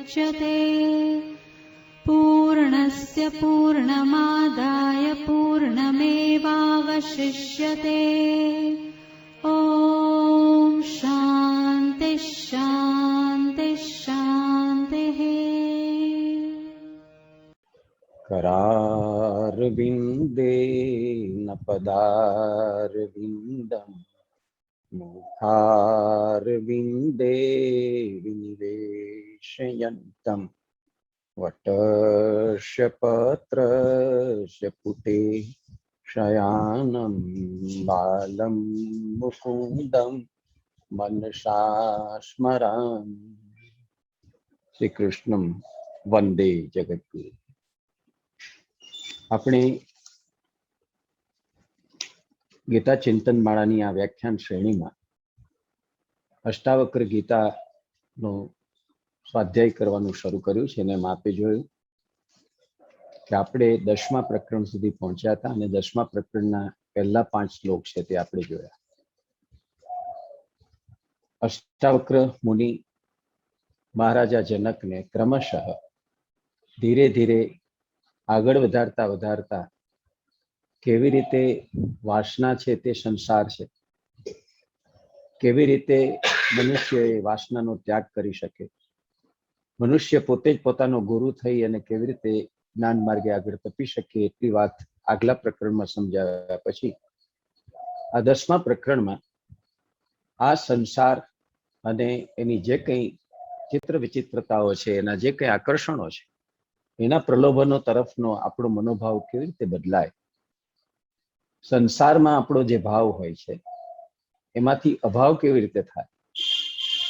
मुच्यते। पूर्णस्य पूर्णमादाय पूर्णमेवावशिष्यते। ॐ शान्ति शान्ति शान्तिः। करारविन्देन पदारविन्दम् मुखारविन्दे विनिवेशयन्तम् वटस्य पत्रस्य पुटे शयानं बालं मुकुन्दं मनसा स्मरामि। श्री कृष्णं वंदे जगद्गुरु। આપણે ગીતા ચિંતન માળાની આ વ્યાખ્યાન શ્રેણીમાં અષ્ટાવક્ર ગીતાનો સ્વાધ્યાય કરવાનું શરૂ કર્યું છે અને આપે જોયું કે આપણે 10મા પ્રકરણ સુધી પહોંચ્યા હતા અને 10મા પ્રકરણના પહેલા 5 શ્લોક છે તે આપણે જોયા. અષ્ટાવક્ર મુનિ મહારાજા જનકને ક્રમશઃ ધીરે ધીરે આગળ વધારતા વધારતા કેવી રીતે વાસના છે તે સંસાર છે, કેવી રીતે મનુષ્ય વાસનાનો ત્યાગ કરી શકે, મનુષ્ય પોતે જ પોતાનો ગુરુ થઈ અને કેવી રીતે જ્ઞાન માર્ગે આગળ તપી શકે એટલી વાત આગલા પ્રકરણમાં સમજાવ્યા પછી આ 10મા પ્રકરણમાં આ સંસાર અને એની જે કંઈ ચિત્ર વિચિત્રતાઓ છે, એના જે કંઈ આકર્ષણો છે, એના પ્રલોભનો તરફનો આપણો મનોભાવ કેવી રીતે બદલાય, સંસારમાં આપણો જે ભાવ હોય છે એમાંથી અભાવ કેવી રીતે થાય,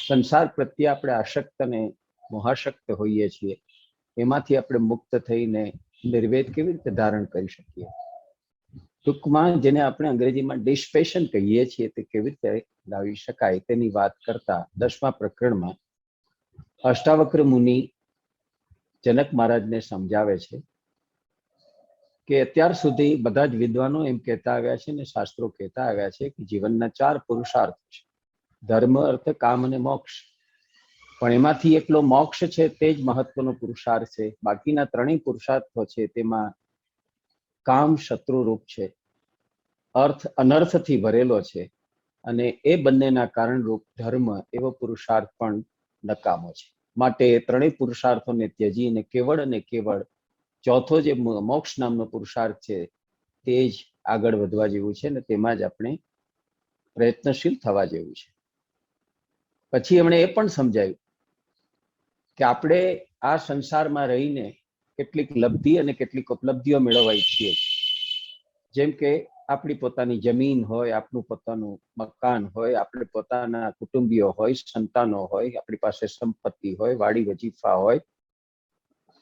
સંસાર પ્રત્યે આપણે આસક્ત અને મોહાસક્ત હોઈએ છીએ એમાંથી આપણે મુક્ત થઈને નિર્વેદ કેવી રીતે ધારણ કરી શકીએ, ટૂંકમાં જેને આપણે અંગ્રેજીમાં ડિસ્પેશન કહીએ છીએ તે કેવી રીતે લાવી શકાય તેની વાત કરતા 10મા પ્રકરણમાં અષ્ટાવક્ર મુનિ જનક મહારાજને સમજાવે છે કે અત્યાર સુધી બધા જ વિદ્વાનો એમ કહેતા આવ્યા છે ને શાસ્ત્રો કહેતા આવ્યા છે કે જીવનના 4 પુરુષાર્થ છે, ધર્મ, અર્થ, કામ અને મોક્ષ. પણ એમાંથી એકલો મોક્ષ છે તે જ મહત્વનો પુરુષાર્થ છે. બાકીના 3 પુરુષાર્થો છે તેમાં કામ શત્રુરૂપ છે, અર્થ અનર્થથી ભરેલો છે અને એ બંનેના કારણરૂપ ધર્મ એવો પુરુષાર્થ પણ નકામો છે. માટે 3 પુરુષાર્થોને ત્યજીને કેવળ અને કેવળ ચોથો જે મોક્ષ નામનો પુરુષાર્થ છે તે જ આગળ વધવા જેવું છે ને તેમાં જ આપણે પ્રયત્નશીલ થવા જેવું છે. પછી એમણે એ પણ સમજાવ્યું કે આપણે આ સંસારમાં રહીને કેટલીક લબ્ધિ અને કેટલીક ઉપલબ્ધિઓ મેળવવા ઈચ્છીએ છીએ. જેમ કે આપણી પોતાની જમીન હોય, આપણું પોતાનું મકાન હોય, આપણે પોતાના કુટુંબીઓ હોય, સંતાનો હોય, આપણી પાસે સંપત્તિ હોય, વાડી વજીફા હોય,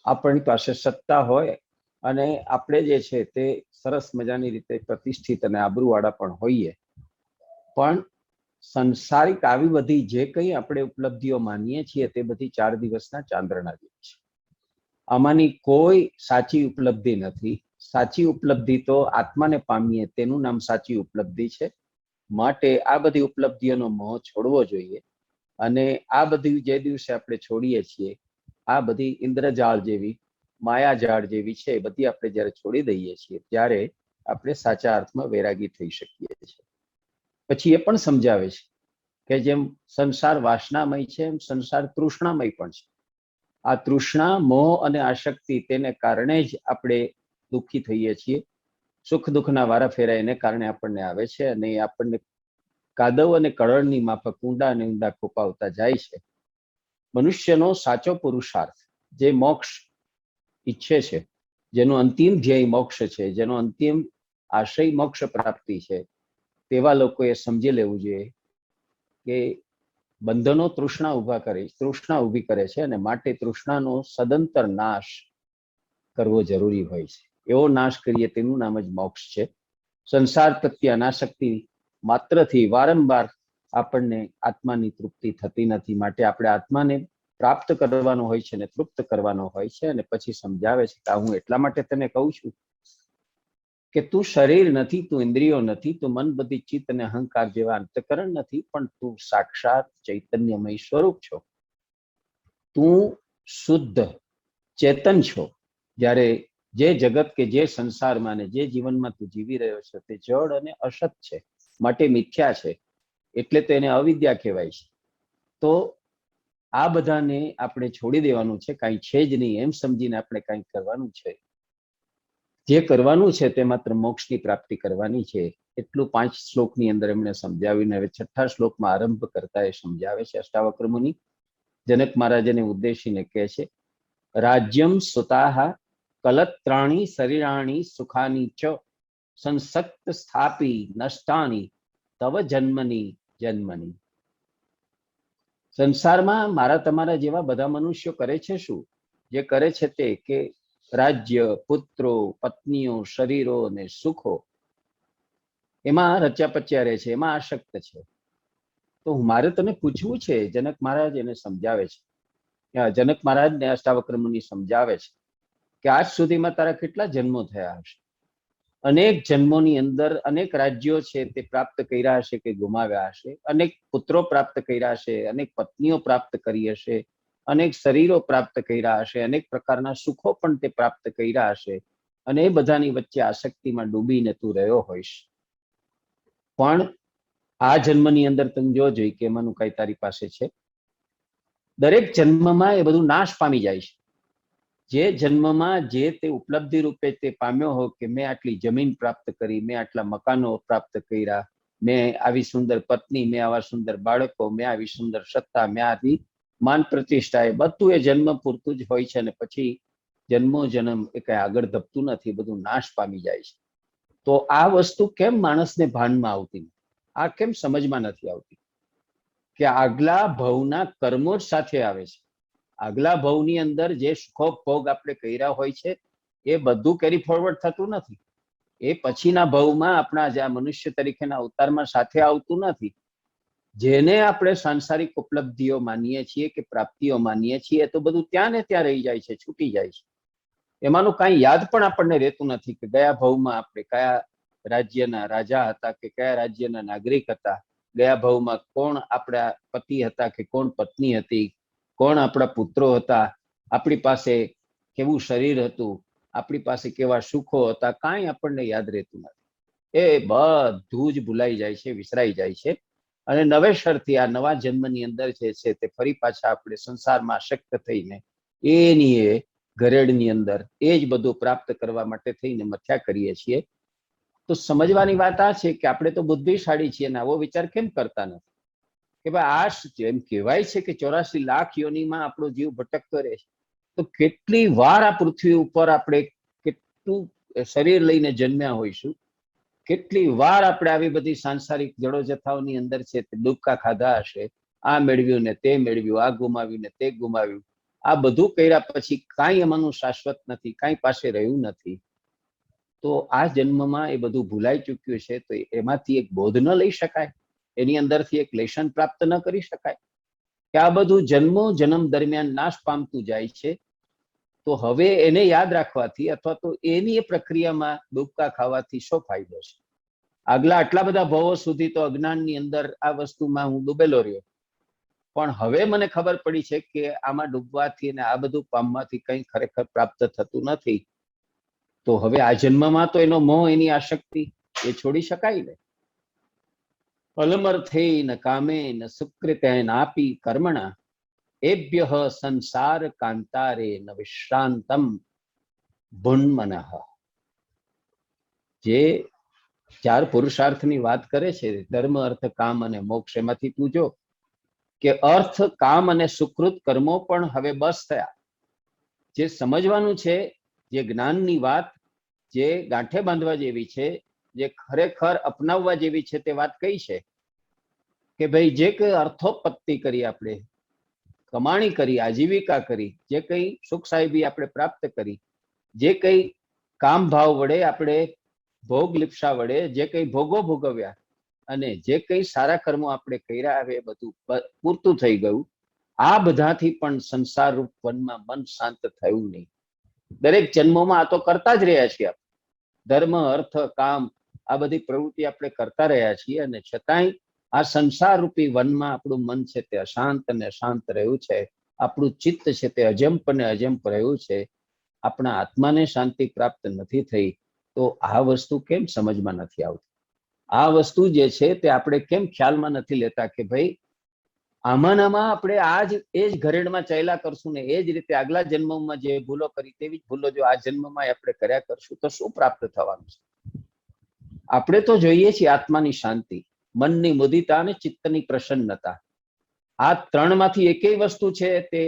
આપણી પાસે સત્તા હોય અને આપણે જે છે તે સરસ મજાની રીતે પ્રતિષ્ઠિત અને આબરૂવાળા પણ હોઈએ. પણ સંસારિક આવી બધી જે કંઈ આપણે ઉપલબ્ધિઓ માનીએ છીએ તે બધી 4 દિવસના ચાંદ્રના જેવી છે. આમાંની કોઈ સાચી ઉપલબ્ધિ નથી. સાચી ઉપલબ્ધિ તો આત્માને પામીએ તેનું નામ સાચી ઉપલબ્ધિ છે. માટે આ બધી ઉપલબ્ધિઓનો મોહ છોડવો જોઈએ અને આ બધી જે દિવસે આપણે છોડીએ છીએ આ બધી ઇન્દ્રજાળ જેવી, માયાજાળ જેવી છે, બધી આપણે જ્યારે છોડી દઈએ છીએ ત્યારે આપણે સાચા અર્થમાં વૈરાગી થઈ શકીએ છીએ. પછી એ પણ સમજાવે છે કે જેમ સંસાર વાસનામય છે એમ સંસાર તૃષ્ણામય પણ છે. આ તૃષ્ણા, મોહ અને આસક્તિ તેને કારણે જ આપણે દુઃખી થઈએ છીએ. સુખ દુઃખના વારા ફેરા એને કારણે આપણને આવે છે અને એ આપણને કાદવ અને કળણની માફક ઊંડા અને ઊંડા ખોપાવતા જાય છે. મનુષ્યનો સાચો પુરુષાર્થ જે મોક્ષ ઈચ્છે છે, જેનો અંતિમ ધ્યેય મોક્ષ છે, જેનો અંતિમ આશય મોક્ષ પ્રાપ્તિ છે, તેવા લોકોએ સમજી લેવું જોઈએ કે બંધનો તૃષ્ણા ઊભી કરે છે અને માટે તૃષ્ણાનો સદંતર નાશ કરવો જરૂરી હોય છે. એવો નાશ કરીએ તેનું નામ જ મોક્ષ છે. સંસાર પ્રત્યે અનાસક્તિ માત્રથી વારંવાર આપણને આત્માની તૃપ્તિ થતી નથી. માટે આપણે આત્માને પ્રાપ્ત કરવાનો હોય છે અને તૃપ્ત કરવાનો હોય છે. અને પછી સમજાવે છે કે હું એટલા માટે તને કહું છું કે તું શરીર નથી, તું ઇન્દ્રિયો નથી, તું મન, બુદ્ધિ, ચિત્ત અને અહંકાર જેવા અંતકરણ નથી, પણ તું સાક્ષાત ચૈતન્યમય સ્વરૂપ છો. તું શુદ્ધ ચેતન છો, જ્યારે જે જગત કે જે સંસારમાં ને જે જીવનમાં તું જીવી રહ્યો છે તે જડ અને અસત છે, માટે મિથ્યા છે, એટલે તેને અવિદ્યા કહેવાય છે. તો આ બધાને આપણે છોડી દેવાનું છે, કાંઈ છે જ નહીં એમ સમજીને આપણે કાંઈક કરવાનું છે. જે કરવાનું છે તે માત્ર મોક્ષની પ્રાપ્તિ કરવાની છે. એટલું 5 શ્લોકની અંદર એમણે સમજાવીને હવે 6થા શ્લોકમાં આરંભ કરતા એ સમજાવે છે. અષ્ટાવક્ર મુનિ જનક મહારાજને ઉદ્દેશીને કહે છે, રાજ્યમ સુતાહ કલત્રાણી શરીરાણી સુખાની ચ સંસક્ત સ્થાપી નષ્ટાની તવ જન્મની જન્મની. સંસારમાં મારા તમારા જેવા બધા મનુષ્યો કરે છે શું? જે કરે છે તે કે રાજ્ય, પુત્રો, પત્નીઓ, શરીરો અને સુખો એમાં રચ્યા પચ્યા રહે છે, એમાં આસક્ત છે. તો મારે તને પૂછવું છે, જનક મહારાજ એને સમજાવે છે. જનક મહારાજને અષ્ટાવક્ર મુનિ સમજાવે છે કે આજ સુધીમાં તારા કેટલા જન્મો થયા હશે? અનેક જન્મોની અંદર અનેક રાજ્યો છે તે પ્રાપ્ત કર્યા હશે કે ગુમાવ્યા હશે, અનેક પુત્રો પ્રાપ્ત કર્યા હશે, અનેક પત્નીઓ પ્રાપ્ત કરી હશે, અનેક શરીરો પ્રાપ્ત કર્યા હશે, અનેક પ્રકારના સુખો પણ તે પ્રાપ્ત કર્યા હશે, અને એ બધાની વચ્ચે આસક્તિમાં ડૂબીને તું રહ્યો હોઈશ. પણ આ જન્મની અંદર તમે જોજો કે એમાંનું કઈ તારી પાસે છે? દરેક જન્મમાં એ બધું નાશ પામી જાય છે. જે જન્મમાં જે તે ઉપલબ્ધિ રૂપે તે પામ્યો હો કે મેં આટલી જમીન પ્રાપ્ત કરી, મેં આટલા મકાનો પ્રાપ્ત કર્યા, મેં આવી સુંદર પત્ની, મેં આવા સુંદર બાળકો, મેં આવી સુંદર સત્તા, મેં આવી માન પ્રતિષ્ઠા, એ બધું એ જન્મ પૂરતું જ હોય છે. અને પછી જન્મો જન્મ એ કઈ આગળ ધપતું નથી, બધું નાશ પામી જાય છે. તો આ વસ્તુ કેમ માણસને ભાનમાં આવતી નથી? આ કેમ સમજમાં નથી આવતી કે આગલા ભવના કર્મો જ સાથે આવે છે? આગલા ભવની અંદર જે સુખોપભોગ આપણે કર્યા હોય છે એ બધું કેરી ફોરવર્ડ થતું નથી. એ પછીના ભવમાં આપણા જે મનુષ્ય તરીકેના અવતારમાં સાથે આવતું નથી. જેને આપણે સાંસારિક ઉપલબ્ધિઓ માનીએ છીએ કે પ્રાપ્તિઓ માનીએ છીએ, તો બધું ત્યાં ને ત્યાં રહી જાય છે, છૂટી જાય છે. એમાંનું કાંઈ યાદ પણ આપણને રહેતું નથી કે ગયા ભવમાં આપણે કયા રાજ્યના રાજા હતા કે કયા રાજ્યના નાગરિક હતા, ગયા ભવમાં કોણ આપણા પતિ હતા કે કોણ પત્ની હતી, કોણ આપણા પુત્રો હતા, આપણી પાસે કેવું શરીર હતું, આપણી પાસે કેવા સુખો હતા, કાંઈ આપણને યાદ રહેતું નથી. એ બધું જ ભૂલાઈ જાય છે, વિસરાઈ જાય છે. અને નવેસરથી આ નવા જન્મની અંદર જે છે તે ફરી પાછા આપણે સંસારમાં આસક્ત થઈને એની એ ઘરેડની અંદર એ જ બધું પ્રાપ્ત કરવા માટે થઈને મથ્યા કરીએ છીએ. તો સમજવાની વાત આ છે કે આપણે તો બુદ્ધિશાળી છીએ ને આવો વિચાર કેમ કરતા નથી કે ભાઈ આ જેમ કહેવાય છે કે 84 લાખ યોનિમાં આપણો જીવ ભટકતો રહે છે, તો કેટલી વાર આ પૃથ્વી ઉપર આપણે કેટલું શરીર લઈને જન્મ્યા હોઈશું, કેટલી વાર આપણે આવી બધી સાંસારિક જડો જથ્થાઓની અંદર છે તે ડૂબકા ખાધા હશે, આ મેળવ્યું ને તે મેળવ્યું, આ ગુમાવ્યું ને તે ગુમાવ્યું. આ બધું કર્યા પછી કાંઈ એમાંનું શાશ્વત નથી, કાંઈ પાસે રહ્યું નથી. તો આ જન્મમાં એ બધું ભૂલાઈ ચૂક્યું છે. તો એમાંથી એક બોધ ન લઈ શકાય, એની અંદરથી એક લેશન પ્રાપ્ત ન કરી શકાય કે આ બધું જન્મો જન્મ દરમિયાન નાશ પામતું જાય છે? તો હવે એને યાદ રાખવાથી અથવા તો એની પ્રક્રિયામાં ડૂબકા ખાવાથી શું ફાયદો છે? આગલા આટલા બધા ભવો સુધી તો અજ્ઞાનની અંદર આ વસ્તુમાં હું ડૂબેલો રહ્યો, પણ હવે મને ખબર પડી છે કે આમાં ડૂબવાથી અને આ બધું પામવાથી કંઈ ખરેખર પ્રાપ્ત થતું નથી. તો હવે આ જન્મમાં તો એનો મોહ, એની આસક્તિ એ છોડી શકાય ને. અલમર્થેન કામેન સુકૃતેન આપી કર્મણા એભ્યઃ સંસાર કાંતારે ન વિશ્રાંતમ ભુન્મનઃ. જે 4 પુરુષાર્થની વાત કરે છે, ધર્મ, અર્થ, કામ અને મોક્ષ, એમાંથી તું જો કે અર્થ, કામ અને સુકૃત કર્મો પણ હવે બસ થયા. જે સમજવાનું છે, જે જ્ઞાનની વાત, જે ગાંઠે બાંધવા જેવી છે, જે ખરેખર અપનાવવા જેવી છે, તે વાત કઈ છે કે ભાઈ જે કઈ અર્થોપત્તિ કરી, આપણે કમાણી કરી, આજીવિકા કરી, જે કઈ સુખ સાહેબી આપણે પ્રાપ્ત કરી, જે કઈ કામ ભાવ વડે આપણે ભોગ લિપ્સા વડે જે કઈ ભોગો ભોગવ્યા, અને જે કઈ સારા કર્મો આપણે કર્યા હવે બધું પૂરતું થઈ ગયું. આ બધાથી પણ સંસાર રૂપ વનમાં મન શાંત થયું નહીં. દરેક જન્મોમાં આ તો કરતા જ રહ્યા છીએ. ધર્મ, અર્થ, કામ, આ બધી પ્રવૃત્તિ આપણે કરતા રહ્યા છીએ, અને છતાંય આ સંસાર રૂપી વનમાં આપણું મન છે તે અશાંત અને અશાંત રહ્યું છે. આપણું ચિત્ત છે તે અજંપ અને અજંપ રહ્યું છે, આપણા આત્માને શાંતિ પ્રાપ્ત નથી થઈ, તો આ વસ્તુ કેમ સમજમાં નથી આવતી? આ વસ્તુ જે છે તે આપણે કેમ ખ્યાલમાં નથી લેતા કે ભાઈ આમાં આપણે આ જ એ જ ઘરેડમાં ચાલ્યા કરશું ને એ જ રીતે આગલા જન્મમાં જે ભૂલો કરી તેવી જ ભૂલો જો આ જન્મમાં આપણે કર્યા કરશું તો શું પ્રાપ્ત થવાનું છે? આપણે તો જોઈએ છીએ આત્માની શાંતિ, મનની મુદિતા અને ચિત્તની પ્રસન્નતા. આ ત્રણમાંથી એકેય વસ્તુ છે તે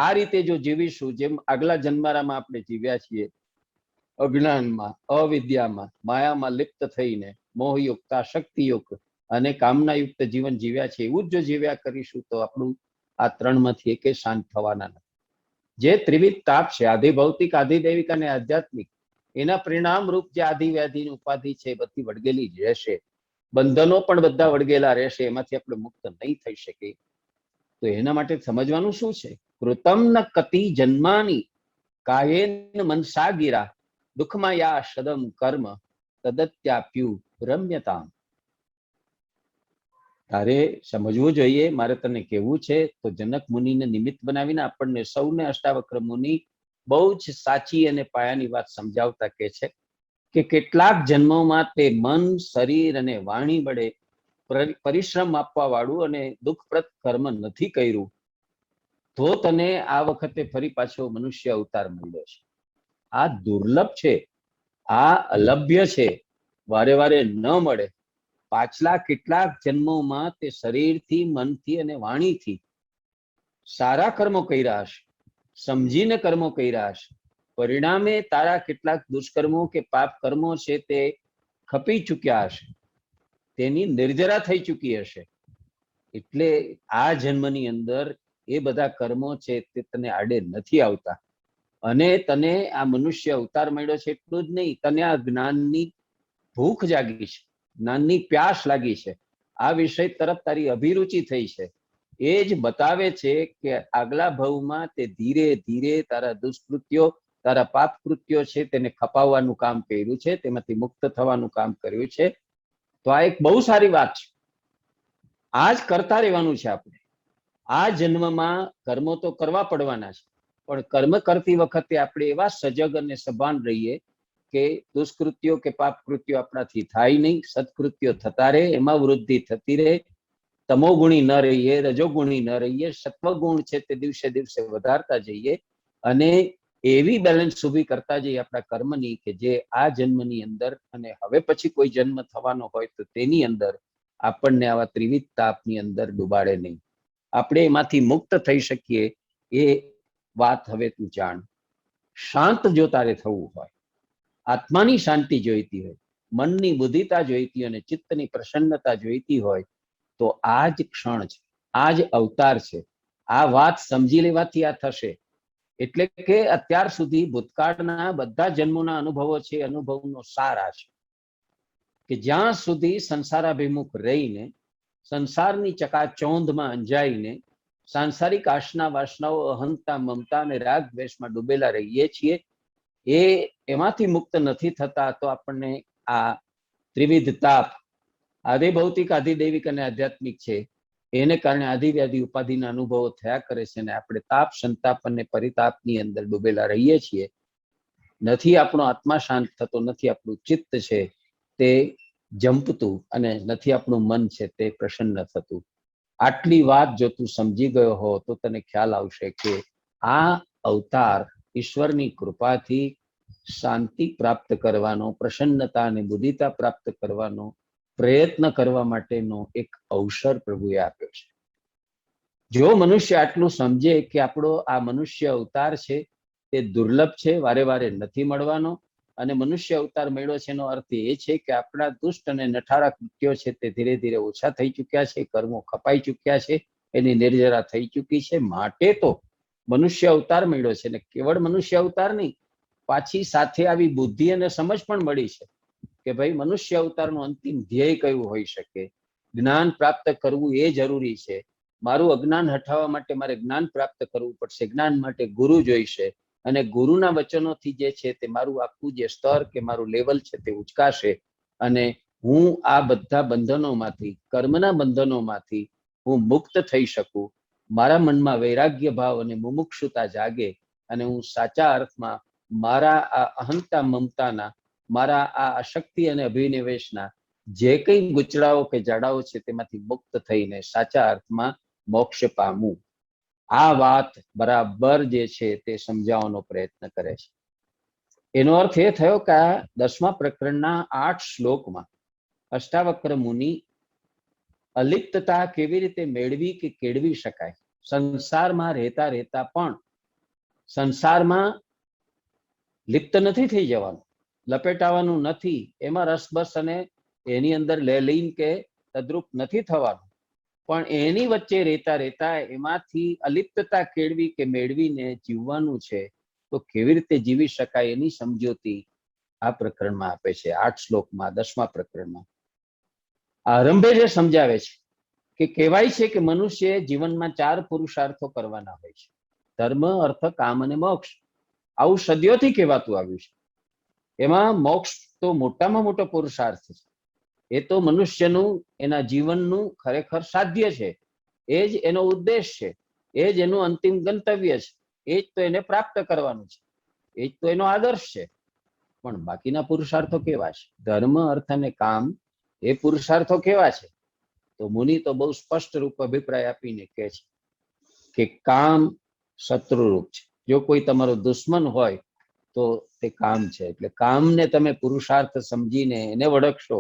આ રીતે જો જીવીશું જેમ આગલા જન્મારામાં આપણે જીવ્યા છીએ, અજ્ઞાનમાં, અવિદ્યામાં, માયામાં લિપ્ત થઈને મોહયુક્ત, શક્તિયુક્ત અને કામનાયુક્ત જીવન જીવ્યા છે, એવું જ જો જીવ્યા કરીશું તો આપણું આ ત્રણમાંથી એકે શાંત થવાના નથી. જે ત્રિવિધ તાપ છે, આધિ ભૌતિક, આધિ દૈવિક અને આધ્યાત્મિક, એના પરિણામ રૂપ જે આધિ વ્યાધિની ઉપાધિ છે બધી વળગેલી જ રહેશે, બંધનો પણ બધા વળગેલા રહેશે, એમાંથી આપણે મુક્ત નહીં થઈ શકીએ. તો એના માટે સમજવાનું શું છે? કૃતમ ન કતિ જન્માની કાયેન મનસા ગિરા દુઃખમાં યા સદમ કર્મ તદત્યાપ્યુ રમ્યતામ. તારે સમજવું જોઈએ, મારે તને કેવું છે તો જનક મુનિને નિમિત્ત બનાવીને આપણને સૌને અષ્ટાવક્ર મુનિ બહુ જ સાચી અને પાયાની વાત સમજાવતા કે છે કે કેટલાક જન્મોમાં તે મન, શરીર અને વાણી વડે પરિશ્રમ આપવા વાળું અને દુઃખપ્રદ કર્મ નથી કર્યું, તો તને આ વખતે ફરી પાછો મનુષ્ય અવતાર મળ્યો છે. આ દુર્લભ છે, આ અલભ્ય છે, વારે વારે ન મળે. પાછલા કેટલાક જન્મોમાં તે શરીરથી, મનથી અને વાણીથી સારા કર્મો કર્યા હશે, સમજીને કર્મો કર્યા હશે, પરિણામે તારા કેટલાક દુષ્કર્મો કે પાપ કર્મો છે તે ખપી ચૂક્યા હશે, તેની નિર્જરા થઈ ચૂકી હશે. એટલે આ જન્મની અંદર એ બધા કર્મો છે તે તને આડે નથી આવતા, અને તને આ મનુષ્ય અવતાર મળ્યો છે એટલું જ નહીં, તને આ જ્ઞાનની ભૂખ જાગી છે, જ્ઞાનની પ્યાસ લાગી છે, આ વિષય તરફ તારી અભિરુચિ થઈ છે. એ જ બતાવે છે કે આગલા ભવમાં તે ધીરે ધીરે તારા દુષ્કૃત્યો, તારા પાપ કૃત્યો છે તેને ખપાવવાનું કામ કર્યું છે, તેમાંથી મુક્ત થવાનું કામ કર્યું છે. તો આ એક બહુ સારી વાત છે. આ જ કરતા રહેવાનું છે આપણે. આ જન્મમાં કર્મો તો કરવા પડવાના છે, પણ કર્મ કરતી વખતે આપણે એવા સજગ અને સભાન રહીએ કે દુષ્કૃત્યો કે પાપ કૃત્યો આપણાથી થાય નહીં, સત્કૃત્યો થતા રહે, એમાં વૃદ્ધિ થતી રહે, તમોગુણી ન રહીએ, રજોગુણી ન રહીએ, સત્વગુણ છે તે દિવસે દિવસે વધારતા જઈએ, અને એવી બેલેન્સ ઊભી કરતા જઈએ આપણા કર્મની કે જે આ જન્મની અંદર અને હવે પછી કોઈ જન્મ થવાનો હોય તો તેની અંદર આપણને આવા ત્રિવિધ તાપની અંદર ડૂબાડે નહીં, આપણે એમાંથી મુક્ત થઈ શકીએ. એ વાત હવે તું જાણ. શાંત જો તારે થવું હોય, આત્માની શાંતિ જોઈતી હોય, મનની બુદ્ધિતા જોઈતી હોય અને ચિત્તની પ્રસન્નતા જોઈતી હોય, તો આ જ ક્ષણ છે, આ જ અવતાર છે. આ વાત સમજી લેવાથી આ થશે. એટલે કે અત્યાર સુધી ભૂતકાળના બધા જન્મોના અનુભવો છે, અનુભવનો સાર આ છે કે જ્યાં સુધી સંસારાભિમુખ રહીને, સંસારની ચકાચોંધમાં અંજાઈને, સાંસારિક આશના વાસનાઓ, અહંતા, મમતા અને રાગ દ્વેષમાં ડૂબેલા રહીએ છીએ, એમાંથી મુક્ત નથી થતા, તો આપણને આ ત્રિવિધ તાપ, આધિ ભૌતિક, આધિ દૈવિક અને આધ્યાત્મિક છે, એને કારણે આધિ વ્યાધિ ઉપાધિના અનુભવો થયા કરે છે, અને આપણે તાપ, સંતાપ અને પરિતાપની અંદર ડૂબેલા રહીએ છીએ. નથી આપણો આત્મા શાંત થતો, નથી આપણું ચિત્ત છે તે જંપતું, અને નથી આપણું મન છે તે પ્રસન્ન થતું. આટલી વાત જો તું સમજી ગયો હો તો તને ખ્યાલ આવશે કે આ અવતાર ઈશ્વરની કૃપાથી શાંતિ પ્રાપ્ત કરવાનો, પ્રસન્નતા અને બુદ્ધિતા પ્રાપ્ત કરવાનો પ્રયત્ન કરવા માટેનો એક અવસર પ્રભુએ આપ્યો છે. જો મનુષ્ય આટલું સમજે કે આપણો આ મનુષ્ય અવતાર છે તે દુર્લભ છે, વારે વારે નથી મળવાનો, અને મનુષ્ય અવતાર મળ્યો છે એનો અર્થ એ છે કે આપણા દુષ્ટ અને નઠારા કૃત્યો છે તે ધીરે ધીરે ઓછા થઈ ચૂક્યા છે, કર્મો ખપાઈ ચૂક્યા છે, એની નિર્જરા થઈ ચૂકી છે. માટે તો મનુષ્ય અવતાર મળ્યો છે, ને કેવળ મનુષ્ય અવતાર નહીં, પાછી સાથે આવી બુદ્ધિ અને સમજ પણ મળી છે કે ભાઈ મનુષ્ય અવતારનું અંતિમ ધ્યેય કયું હોઈ શકે, જ્ઞાન પ્રાપ્ત કરવું એ જરૂરી છે. મારું અજ્ઞાન હટાવવા માટે મારે જ્ઞાન પ્રાપ્ત કરવું પડશે, જ્ઞાન માટે ગુરુ જોઈશે, અને ગુરુના વચનોથી જે છે તે મારું આખું જે સ્તર કે મારું લેવલ છે તે ઉચકાશે, અને હું આ બધા બંધનોમાંથી, કર્મના બંધનોમાંથી હું મુક્ત થઈ શકું, મારા મનમાં વૈરાગ્ય ભાવ અને મુમુક્ષુતા જાગે અને હું સાચા અર્થમાં મારા આ અહંતા મમતાના, મારા આ અશક્તિ અને અભિનિવેશના જે કંઈ ગૂંચળાઓ કે જાડાઓ છે તેમાંથી મુક્ત થઈને સાચા અર્થમાં મોક્ષ પામું. આ વાત બરાબર જે છે તે સમજાવવાનો પ્રયત્ન કરે છે. એનો અર્થ એ થયો કે આ 10મા પ્રકરણના 8 શ્લોકમાં અષ્ટાવક્ર મુનિ અલિપ્તતા કેવી રીતે મેળવી કે કેળવી શકાય, સંસારમાં રહેતા રહેતા પણ સંસારમાં લિપ્ત નથી થઈ જવાનું, લપેટાવાનું નથી, એમાં રસબસ અને એની અંદર લેલીન કે તદ્રુપ નથી થવાનું, પણ એની વચ્ચે રહેતા રહેતા એમાંથી અલિપ્તતા કેળવી કે મેળવીને જીવવાનું છે. તો કેવી રીતે જીવી શકાય એની સમજૂતી આ પ્રકરણમાં આપે છે. 8 શ્લોકમાં 10મા પ્રકરણમાં આરંભે જે સમજાવે છે કે કહેવાય છે કે મનુષ્ય જીવનમાં 4 પુરુષાર્થો કરવાના હોય છે: ધર્મ, અર્થ, કામ અને મોક્ષ. આવું સદીઓથી કહેવાતું આવ્યું છે. એમાં મોક્ષ તો મોટામાં મોટો પુરુષાર્થ છે. એ તો મનુષ્યનું એના જીવનનું ખરેખર સાધ્ય છે, એ જ એનો ઉદ્દેશ છે, એ જ એનું અંતિમ ગંતવ્ય છે, એ જ તો એને પ્રાપ્ત કરવાનું છે, એ જ તો એનો આદર્શ છે. પણ બાકીના પુરુષાર્થો કેવા છે? ધર્મ, અર્થ અને કામ એ પુરુષાર્થો કેવા છે? તો મુનિ તો બહુ સ્પષ્ટ રૂપ અભિપ્રાય આપીને કહે છે કે કામ શત્રુરૂપ છે. જો કોઈ તમારો દુશ્મન હોય તો તે કામ છે. એટલે કામને તમે પુરુષાર્થ સમજીને એને વળગશો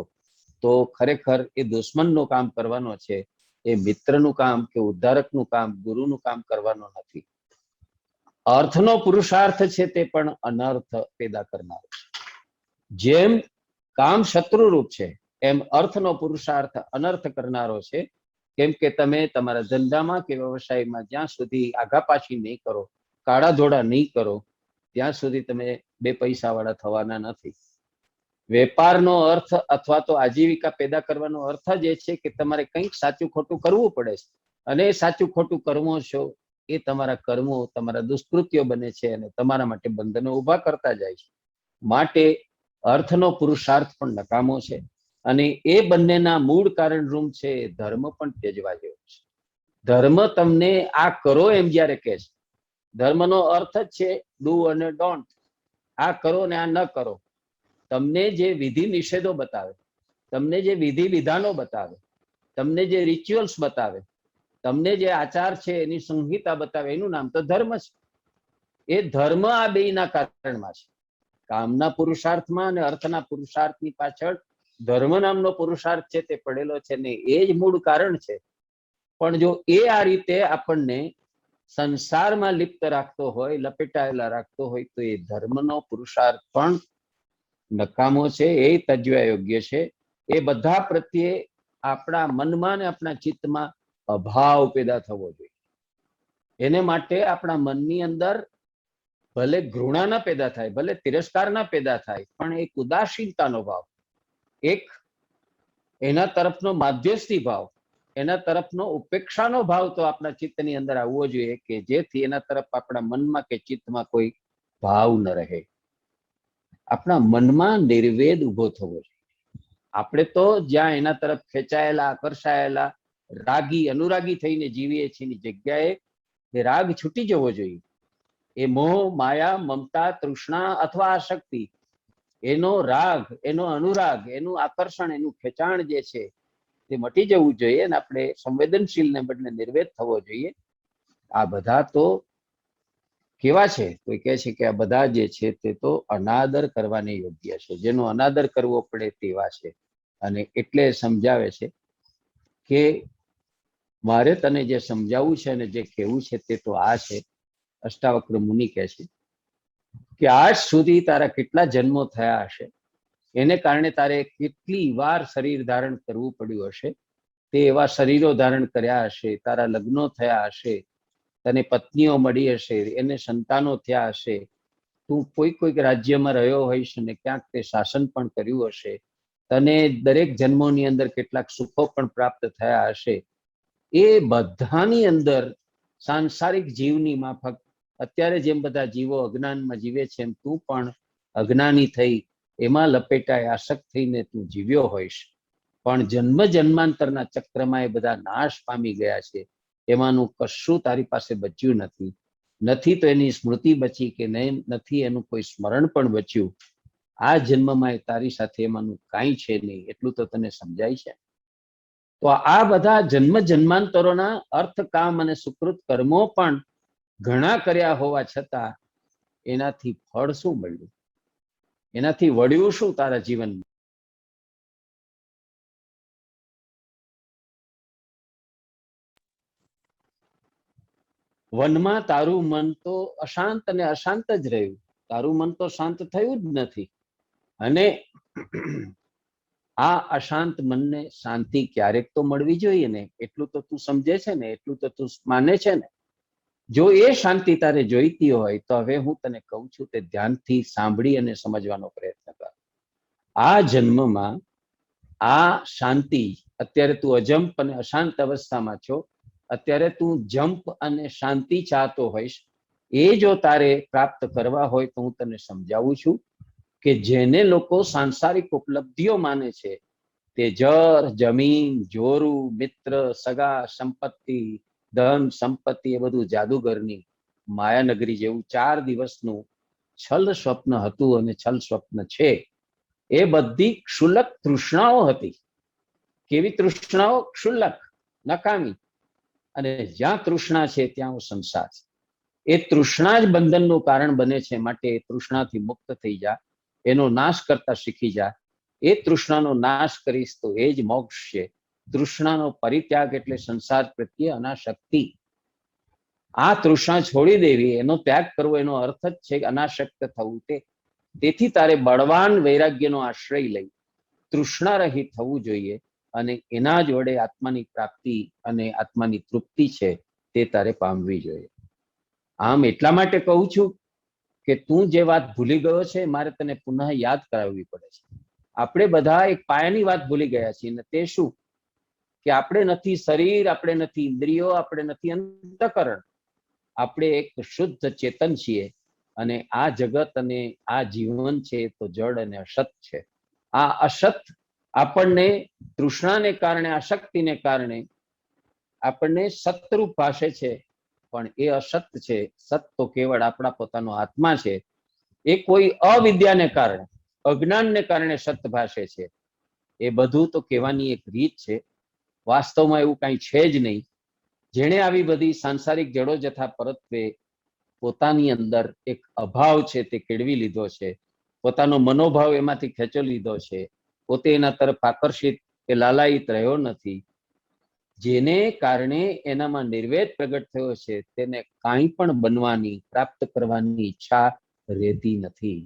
તો ખરેખર એ દુશ્મનનું કામ કરવાનો છે, એ મિત્રનું કામ કે ઉદ્ધારકનું કામ, ગુરુનું કામ કરવાનો નથી. અર્થનો પુરુષાર્થ છે તે પણ અનર્થ પેદા કરનારો છે. જેમ કામ શત્રુરૂપ છે એમ અર્થનો પુરુષાર્થ અનર્થ કરનારો છે. કેમ કે તમે તમારા ધંધામાં કે વ્યવસાયમાં જ્યાં સુધી આઘાપાછી નહીં કરો, કાળા ધોળા નહીં કરો, ત્યાં સુધી તમે 2 પૈસાવાળા થવાના નથી. વેપારનો અર્થ અથવા તો આજીવિકા પેદા કરવાનો અર્થ જ એ છે કે તમારે કંઈક સાચું ખોટું કરવું પડે છે, અને એ સાચું ખોટું કર્મો છો એ તમારા કર્મો તમારા દુષ્કૃત્યો બને છે અને તમારા માટે બંધનો ઊભા કરતા જાય છે. માટે અર્થનો પુરુષાર્થ પણ નકામો છે, અને એ બંનેના મૂળ કારણ રૂમ છે ધર્મ પણ ત્યજવા જેવો છે. ધર્મ તમને આ કરો એમ જ્યારે કહે છે, ધર્મનો અર્થ જ છે ડુ અને ડોન્ટ. આ કરો ને આ ન કરો. તમને જે વિધિ નિષેધો બતાવે, તમને જે વિધિ વિધાનો બતાવે, તમને જે રિચ્યુઅલ્સ બતાવે, તમને જે આચાર છે એની સંહિતા બતાવે, એનું નામ તો ધર્મ છે. એ ધર્મ આ બેયના કારણમાં છે. કામના પુરુષાર્થમાં અને અર્થના પુરુષાર્થની પાછળ ધર્મ નામનો પુરુષાર્થ છે તે પડેલો છે ને એ જ મૂળ કારણ છે. પણ જો એ આ રીતે આપણને સંસારમાં લિપ્ત રાખતો હોય, લપેટાયેલા રાખતો હોય, તો એ ધર્મનો પુરુષાર્થ પણ નકામો છે, એ તજવા યોગ્ય છે. એ બધા પ્રત્યે આપણા મનમાં ને આપણા ચિત્તમાં અભાવ પેદા થવો જોઈએ. એને માટે આપણા મનની અંદર ભલે ઘૃણા ના પેદા થાય, ભલે તિરસ્કાર ના પેદા થાય, પણ એક ઉદાસીનતાનો ભાવ, એક એના તરફનો માધ્યસ્થી ભાવ, એના તરફનો ઉપેક્ષાનો ભાવ તો આપણા ચિત્તની અંદર આવવો જોઈએ કે જેથી એના તરફ આપણા મનમાં કે ચિત્તમાં કોઈ ભાવ ન રહે. આપણા મનમાં નિર્વેદ ઉભો થવો જોઈએ. આપણે તો જ્યાં એના તરફ ખેંચાયેલા, આકર્ષાયેલા, રાગી અનુરાગી થઈને જીવીએ છીએ એની જગ્યાએ એ રાગ છૂટી જવો જોઈએ. એ મોહ, માયા, મમતા, તૃષ્ણા અથવા આસક્તિ, એનો રાગ, એનો અનુરાગ, એનું આકર્ષણ, એનું ખેંચાણ જે છે તે મટી જવું જોઈએ અને આપણે સંવેદનશીલને બદલે નિર્વેદ થવો જોઈએ. આ બધા તો કેવા છે? કોઈ કહે છે કે આ બધા જે છે તે તો અનાદર કરવાને યોગ્ય છે, જેનો અનાદર કરવો પડે તેવા છે. અને એટલે સમજાવે છે કે મારે તને જે સમજાવવું છે અને જે કહેવું છે તે તો આ છે. અષ્ટાવક્ર મુનિ કહે છે કે આજ સુધી તારા કેટલા જન્મો થયા હશે, એને કારણે તારે કેટલી વાર શરીર ધારણ કરવું પડ્યું હશે, તે એવા શરીરો ધારણ કર્યા હશે, તારા લગ્નો થયા હશે, તને પત્નીઓ મળી હશે, એને સંતાનો થયા હશે, તું કોઈક રાજ્યમાં રહ્યો હોઈશ અને ક્યાંક તે શાસન પણ કર્યું હશે, તને દરેક જન્મોની અંદર કેટલાક સુખો પણ પ્રાપ્ત થયા હશે. એ બધાની અંદર સાંસારિક જીવની માફક અત્યારે જેમ બધા જીવો અજ્ઞાનમાં જીવે છે એમ તું પણ અજ્ઞાની થઈ એમાં લપેટાય આસક્ત થઈને તું જીવ્યો હોઈશ. પણ જન્મ જન્માંતરના ચક્રમાં એ બધા નાશ પામી ગયા છે. એમાંનું કશું તારી પાસે બચ્યું નથી. નથી તો એની સ્મૃતિ બચી કે નથી એનું કોઈ સ્મરણ પણ બચ્યું. આ જન્મમાં તારી સાથે એમાંનું કાંઈ છે નહીં, એટલું તો તને સમજાય છે. તો આ બધા જન્મ જન્માંતરોના અર્થ, કામ અને સુકૃત કર્મો પણ ઘણા કર્યા હોવા છતાં એનાથી ફળ શું મળ્યું? એનાથી વળ્યું શું તારા જીવનમાં? વનમાં તારું મન તો અશાંત અને અશાંત જ રહ્યું. તારું મન તો શાંત થયું જ નથી. અને આ અશાંત મનને શાંતિ ક્યારેક તો મળવી જોઈએ ને, એટલું તો તું સમજે છે ને, એટલું તો તું માને છે ને. જો એ શાંતિ તારે જોઈતી હોય તો હવે હું તને કહું છું તે ધ્યાનથી સાંભળી અને સમજવાનો પ્રયત્ન કર. આ જન્મમાં આ શાંતિ, અત્યારે તું અજંપ અને અશાંત અવસ્થામાં છો, અત્યારે તું જંપ અને શાંતિ ચાહતો હોઈશ, એ જો તારે પ્રાપ્ત કરવા હોય તો હું તને સમજાવું છું કે જેને લોકો સાંસારિક ઉપલબ્ધિઓ માને છે તે જર, જમીન, જોરું, મિત્ર, સગા, સંપત્તિ, ધન, સંપત્તિ, એ બધું જાદુગરની માયાનગરી જેવું 4 દિવસનું છલ સ્વપ્ન હતું અને છલ સ્વપ્ન છે. એ બધી ક્ષુલ્લક તૃષ્ણાઓ હતી. કેવી તૃષ્ણાઓ? ક્ષુલ્લક, નકામી. અને જ્યાં તૃષ્ણા છે ત્યાં સંસાર છે. એ તૃષ્ણા જ બંધનનું કારણ બને છે. માટે એ તૃષ્ણાથી મુક્ત થઈ જા, એનો નાશ કરતા શીખી જા. એ તૃષ્ણાનો નાશ કરીશ તો એ જ મોક્ષ છે. તૃષ્ણાનો પરિત્યાગ એટલે સંસાર પ્રત્યે અનાસક્તિ. આ તૃષ્ણા છોડી દેવી, એનો ત્યાગ કરવો, એનો અર્થ જ છે અનાસક્ત થવું. તેથી તારે બળવાન વૈરાગ્યનો આશ્રય લઈ તૃષ્ણા રહિત થવું જોઈએ અને એના જ વડે આત્માની પ્રાપ્તિ અને આત્માની તૃપ્તિ છે તે તારે પામવી જોઈએ. આમ એટલા માટે કહું છું કે તું જે વાત ભૂલી ગયો છે, મારે તને પુનઃ યાદ કરાવવી પડે છે. આપણે બધા એક પાયાની વાત ભૂલી ગયા છીએ, અને તે શું? કે આપણે નથી શરીર, આપણે નથી ઇન્દ્રિયો, આપણે નથી અંતઃકરણ. આપણે એક શુદ્ધ ચેતન છીએ અને આ જગત અને આ જીવન છે તો જડ અને અસત છે. આ અસત આપણને તૃષ્ણાને કારણે, આસક્તિને કારણે આપણને સતરૂપ ભાષે છે, પણ એ અસત છે. સત તો કેવળ આપણા પોતાનો આત્મા છે. એ કોઈ અવિદ્યાને કારણે, અજ્ઞાનને કારણે સત ભાષે છે. એ બધું તો કહેવાની એક રીત છે. વાસ્તવમાં એવું કાંઈ છે જ નહીં. જેણે આવી બધી સાંસારિક જડો જથા પરત્વે પોતાની અંદર એક અભાવ છે તે કેળવી લીધો છે, પોતાનો મનોભાવ એમાંથી ખેંચો લીધો છે, પોતે એના તરફ આકર્ષિત કે લાલાયિત રહ્યો નથી, જેને કારણે એનામાં નિર્વેદ પ્રગટ થયો છે, તેને કાંઈ પણ બનવાની, પ્રાપ્ત કરવાની ઈચ્છા રહેતી નથી.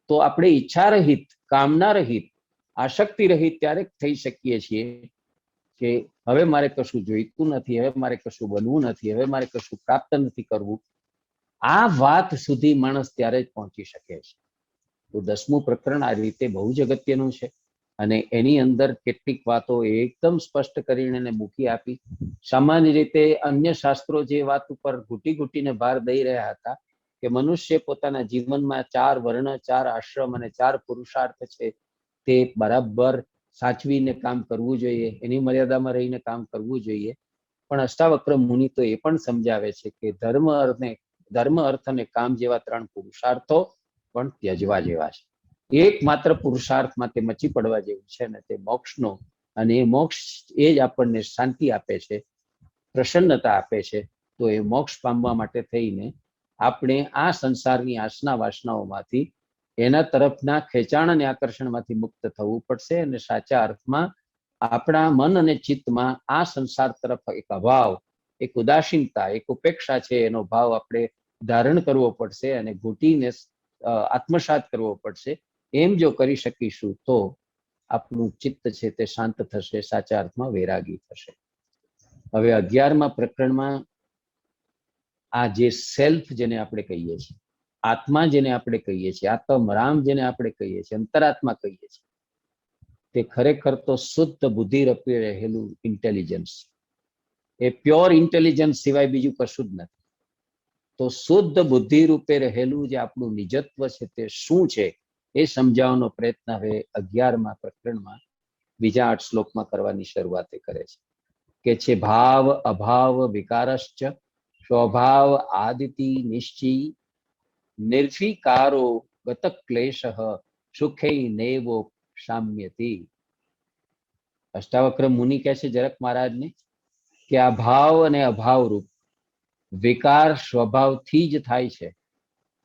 તો આપણે ઈચ્છા રહિત, કામના રહિત, આસક્તિ રહિત ત્યારે થઈ શકીએ છીએ કે હવે મારે કશું જોઈતું નથી, હવે મારે કશું બનવું નથી, હવે મારે કશું પ્રાપ્ત નથી કરવું. આ વાત સુધી માણસ ત્યારે જ પહોંચી શકે છે. તો 10મું પ્રકરણ આ રીતે બહુ જ અગત્યનું છે અને એની અંદર કેટલીક વાતો એકદમ સ્પષ્ટ કરીને એને મૂકી આપી. સામાન્ય રીતે અન્ય શાસ્ત્રો જે વાત ઉપર ઘૂંટી ઘૂંટીને ભાર દઈ રહ્યા હતા કે મનુષ્ય પોતાના જીવનમાં 4 વર્ણ, 4 આશ્રમ અને 4 પુરુષાર્થ છે તે બરાબર સાચવીને કામ કરવું જોઈએ, એની મર્યાદામાં રહીને કામ કરવું જોઈએ. પણ અષ્ટાવક્ર મુનિ તો એ પણ સમજાવે છે કે ધર્મ, અર્થ અને કામ જેવા 3 પુરુષાર્થો પણ ત્યજવા જેવા છે. એકમાત્ર પુરુષાર્થમાં તે મચી પડવા જેવું છે ને તે મોક્ષનો, અને એ મોક્ષ એ જ આપણને શાંતિ આપે છે, પ્રસન્નતા આપે છે. તો એ મોક્ષ પામવા માટે થઈને આપણે આ સંસારની આસના વાસનાઓમાંથી, એના તરફના ખેંચાણ અને આકર્ષણમાંથી મુક્ત થવું પડશે અને સાચા અર્થમાં આપણા મન અને ચિત્તમાં આ સંસાર તરફ એક અભાવ, એક ઉદાસીનતા, એક ઉપેક્ષા છે એનો ભાવ આપણે ધારણ કરવો પડશે અને ઘૂંટીને આત્મસાત કરવો પડશે. એમ જો કરી શકીશું તો આપણું ચિત્ત છે તે શાંત થશે, સાચા અર્થમાં વૈરાગી થશે. હવે 11મા પ્રકરણમાં આ જે સેલ્ફ જેને આપણે કહીએ છીએ, આત્મા જેને આપણે કહીએ છીએ, આત્મરામ જેને આપણે કહીએ છીએ, અંતરાત્મા કહીએ છીએ, તે ખરેખર તો શુદ્ધ બુદ્ધિ રૂપે રહેલું ઇન્ટેલિજન્સ. એ પ્યોર ઇન્ટેલિજન્સ સિવાય બીજું કશું જ નથી. તો શુદ્ધ બુદ્ધિ રૂપે રહેલું જે આપણું નિજત્વ છે તે શું છે એ સમજાવવાનો પ્રયત્ન હવે 11મા પ્રકરણમાં બીજા 8 શ્લોકમાં કરવાની શરૂઆત કરે છે. કે છે ભાવ અભાવ વિકારશ્ચ સ્વભાવ આદિતિ નિશ્ચય નિર્વિકારો ગત ક્લેશ સુખે નેવો સામ્યતિ. અષ્ટાવક્ર મુનિ કહે છે જનક મહારાજને કે આ ભાવ અને અભાવ રૂપ વિકાર સ્વભાવથી જ થાય છે.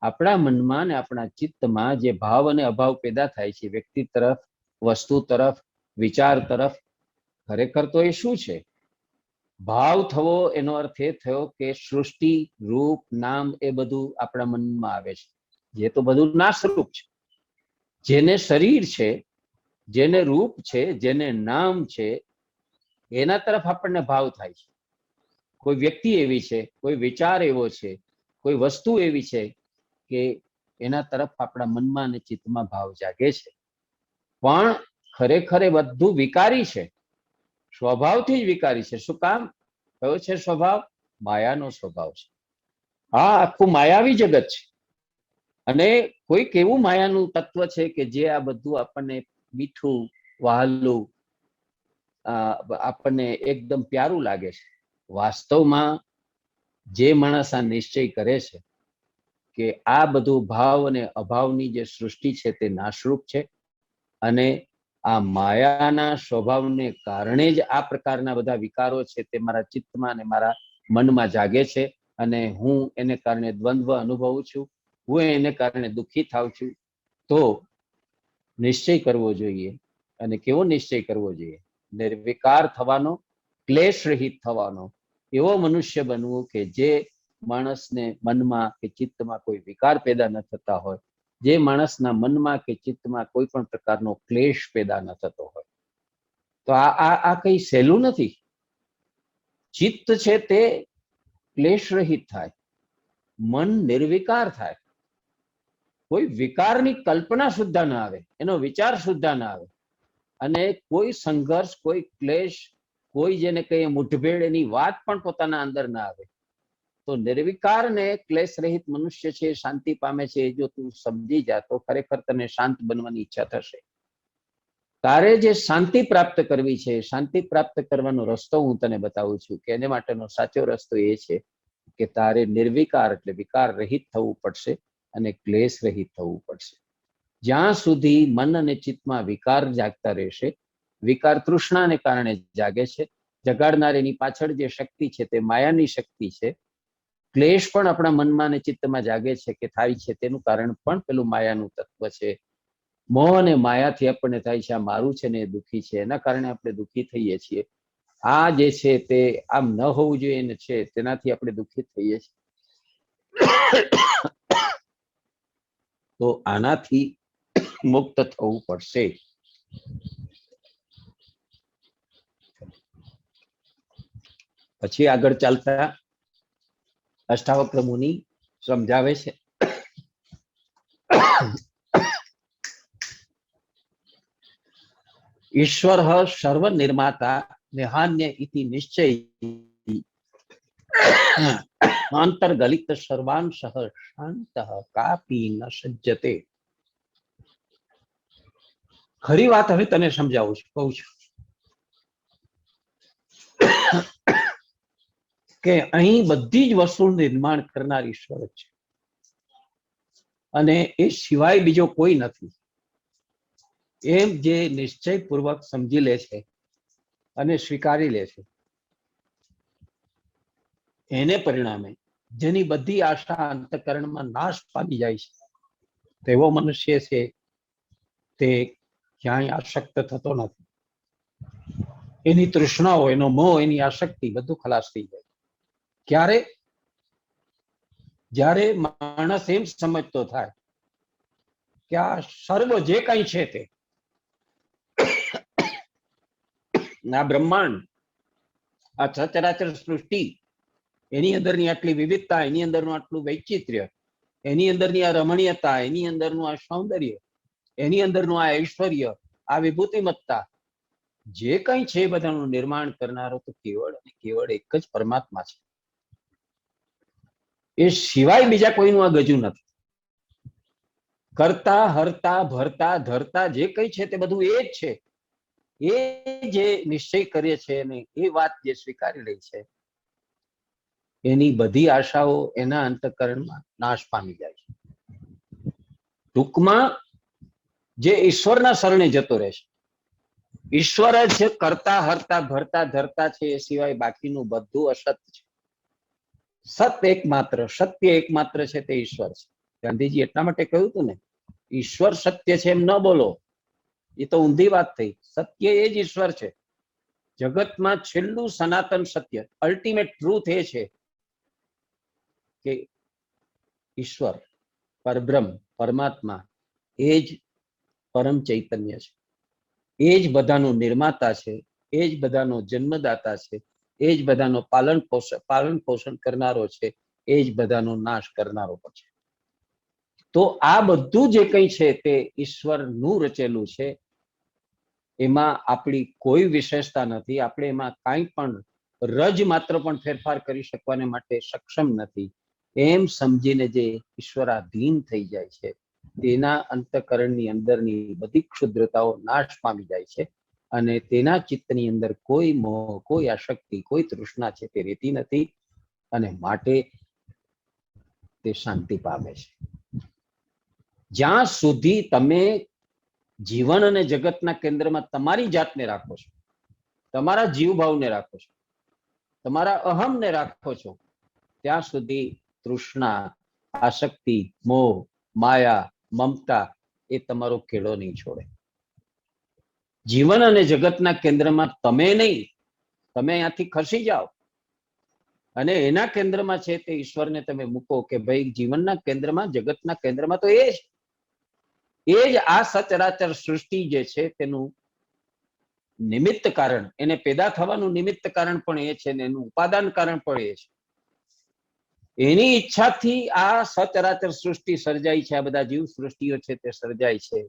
આપણા મનમાં ને આપણા ચિત્તમાં જે ભાવ અને અભાવ પેદા થાય છે વ્યક્તિ તરફ, વસ્તુ તરફ, વિચાર તરફ, ખરેખર તો એ શું છે? ભાવ થવો એનો અર્થ એ થયો કે સૃષ્ટિ, રૂપ, નામ એ બધું આપણા મનમાં આવે છે, જે તો બધું નાશરૂપ છે. જેને શરીર છે, જેને રૂપ છે, જેને નામ છે, એના તરફ આપણને ભાવ થાય છે. કોઈ વ્યક્તિ એવી છે, કોઈ વિચાર એવો છે, કોઈ વસ્તુ એવી છે કે એના તરફ આપણા મનમાં અને ચિત્તમાં ભાવ જાગે છે. પણ ખરેખર એ બધું વિકારી છે, સ્વભાવથી જ વિકારી છે. શું કામ? કયો છે સ્વભાવ? માયાનો સ્વભાવ છે. આ આખું માયાવી જગત છે. અને કોઈક એવું માયાનું તત્વ છે કે જે આ બધું આપણને મીઠું, વહાલું, આપણને એકદમ પ્યારું લાગે છે. વાસ્તવમાં જે માણસ આ નિશ્ચય કરે છે કે આ બધું ભાવ અને અભાવની જે સૃષ્ટિ છે તે નાશરૂપ છે, અને આ માયાના સ્વભાવને કારણે જ આ પ્રકારના બધા વિકારો છે તે મારા ચિત્તમાં અને મારા મનમાં જાગે છે, અને હું એને કારણે દ્વંદ્વ અનુભવું છું, હું એને કારણે દુઃખી થાઉં છું. તો નિશ્ચય કરવો જોઈએ. અને કેવો નિશ્ચય કરવો જોઈએ? નિર્વિકાર થવાનો, ક્લેશ રહિત થવાનો, એવો મનુષ્ય બનવું કે જે માણસને મનમાં કે ચિત્તમાં કોઈ વિકાર પેદા ન થતા હોય, જે માણસના મનમાં કે ચિત્તમાં કોઈ પણ પ્રકારનો ક્લેશ પેદા ન થતો હોય. તો આ કઈ સહેલું નથી. ચિત્ત છે તે ક્લેશ રહિત થાય, મન નિર્વિકાર થાય, કોઈ વિકારની કલ્પના સુદ્ધા ના આવે, એનો વિચાર સુદ્ધા ના આવે, અને કોઈ સંઘર્ષ, કોઈ ક્લેશ, કોઈ જેને કહીએ મુઠભેડ, એની વાત પણ પોતાના અંદર ના આવે. તો નિર્વિકાર ને ક્લેશ રહિત મનુષ્ય છે, શાંતિ પામે છે. એ જો તું સમજી જા તો ખરેખર તને શાંત બનવાની ઈચ્છા થશે. તારે જે શાંતિ પ્રાપ્ત કરવી છે, શાંતિ પ્રાપ્ત કરવાનો રસ્તો હું તને બતાવું છું કે એને માટેનો સાચો રસ્તો એ છે કે તારે નિર્વિકાર એટલે વિકાર રહિત થવું પડશે અને ક્લેશ રહિત થવું પડશે. જ્યાં સુધી મન અને ચિત્તમાં વિકાર જાગતા રહેશે, વિકાર તૃષ્ણાને કારણે જાગે છે, જગાડનારીની પાછળ જે શક્તિ છે તે માયાની શક્તિ છે. ક્લેશ પણ આપણા મનમાં અને ચિત્તમાં જાગે છે કે થાય છે, તેનું કારણ પણ પેલું માયાનું તત્વ છે. મોહ અને માયાથી આપણને થાય છે આ મારું છે ને એ દુઃખી છે, એના કારણે આપણે દુઃખી થઈએ છીએ. આ જે છે તે આમ ન હોવું જોઈએ ને છે, તેનાથી આપણે દુઃખી થઈએ છીએ. તો આનાથી મુક્ત થવું પડશે. પછી આગળ ચાલતા અષ્ટાવક્ર મુનિ સમજાવે છે ઈશ્વર સર્વ નિર્માતા નિહાન્ય ઇતિ નિશ્ચય અંતર્ગલિત સર્વાંશ શાંત કાપી ન સજ્જતે. ખરી વાત હવે તને સમજાવું છું, કહું છું કે અહીં બધી જ વસ્તુનું નિર્માણ કરનાર ઈશ્વર જ છે, અને એ સિવાય બીજો કોઈ નથી. એમ જે નિશ્ચયપૂર્વક સમજી લે છે અને સ્વીકારી લે છે, એને પરિણામે જેની બધી આશા અંતઃકરણમાં નાશ પામી જાય છે, તેવો મનુષ્ય છે તે ક્યાંય આસક્ત થતો નથી. એની તૃષ્ણાઓ, એનો મોહ, એની આસક્તિ બધું ખલાસ થઈ જાય. ક્યારે? જ્યારે માણસ એમ સમજતો થાય કે આ સર્વ જે કઈ છે તે, આ બ્રહ્માંડ, આ સચરાચર સૃષ્ટિ, એની અંદરની આટલી વિવિધતા, એની અંદરનું આટલું વૈચિત્ર્ય, એની અંદરની આ રમણીયતા, એની અંદરનું આ સૌંદર્ય, એની અંદરનું આ ઐશ્વર્ય, આ વિભૂતિમત્તા, જે કઈ છે બધાનું નિર્માણ કરનારો તો કેવળ અને કેવળ એક જ પરમાત્મા છે. એ સિવાય બીજા કોઈનું આ ગજુ નથી. કરતા, હરતા, ભરતા, ધરતા જે કઈ છે તે બધું એ જ છે. એ જે નિશ્ચય કરે છે અને એ વાત જે સ્વીકારી લે છે, એની બધી આશાઓ એના અંતઃકરણમાં નાશ પામી જાય છે. ટૂંકમાં જે ઈશ્વરના શરણે જતો રહેશે, ઈશ્વર જ કરતા હરતા ભરતા ધરતા છે, એ સિવાય બાકીનું બધું અસત છે. સત્ય એકમાત્ર છે તે ઈશ્વર છે. ગાંધીજી એટલા માટે કહ્યું હતું ને, ઈશ્વર સત્ય છે એમ ન બોલો, એ તો ઊંધી વાત થઈ. સત્ય એ જ ઈશ્વર છે. જગતમાં છેલ્લું સનાતન સત્ય, અલ્ટિમેટ ટ્રુથ એ છે કે ઈશ્વર, પરબ્રહ્મ, પરમાત્મા એ જ પરમ ચૈતન્ય છે. એ જ બધાનું નિર્માતા છે, એ જ બધાનો જન્મદાતા છે, એ જ બધાનો પાલન પોષણ કરનારો છે, એ જ બધાનો નાશ કરનારો છે. તો આ બધું જે કંઈ છે તે ઈશ્વરનું રચેલું છે. એમાં આપણી કોઈ વિશેષતા નથી. આપણે એમાં કાંઈ પણ રજ માત્ર પણ ફેરફાર કરી શકવાને માટે સક્ષમ નથી. એમ સમજીને જે ઈશ્વરાધીન થઈ જાય છે, તેના અંતઃકરણની અંદરની બધી ક્ષુદ્રતાઓ નાશ પામી જાય છે અને તેના ચિત્તની અંદર કોઈ મોહ, કોઈ આસક્તિ, કોઈ તૃષ્ણા છે તે રહેતી નથી અને માટે તે શાંતિ પામે છે. જ્યાં સુધી તમે જીવન અને જગતના કેન્દ્રમાં તમારી જાતને રાખો છો, તમારા જીવભાવને રાખો છો, તમારા અહમને રાખો છો, ત્યાં સુધી તૃષ્ણા, આસક્તિ, મોહ, માયા, મમતા એ તમારો ખેડો નહીં છોડે. જીવન અને જગતના કેન્દ્રમાં તમે નહીં, તમે અહીંયાથી ખસી જાઓ અને એના કેન્દ્રમાં છે તે ઈશ્વરને તમે મૂકો કે ભાઈ જીવનના કેન્દ્રમાં, જગતના કેન્દ્રમાં તો એ જ આ સચરાચર સૃષ્ટિ જે છે તેનું નિમિત્ત કારણ, એને પેદા થવાનું નિમિત્ત કારણ પણ એ છે ને એનું ઉપાદાન કારણ પણ એ છે. એની ઈચ્છાથી આ સચરાચર સૃષ્ટિ સર્જાય છે, આ બધા જીવ સૃષ્ટિઓ છે તે સર્જાય છે.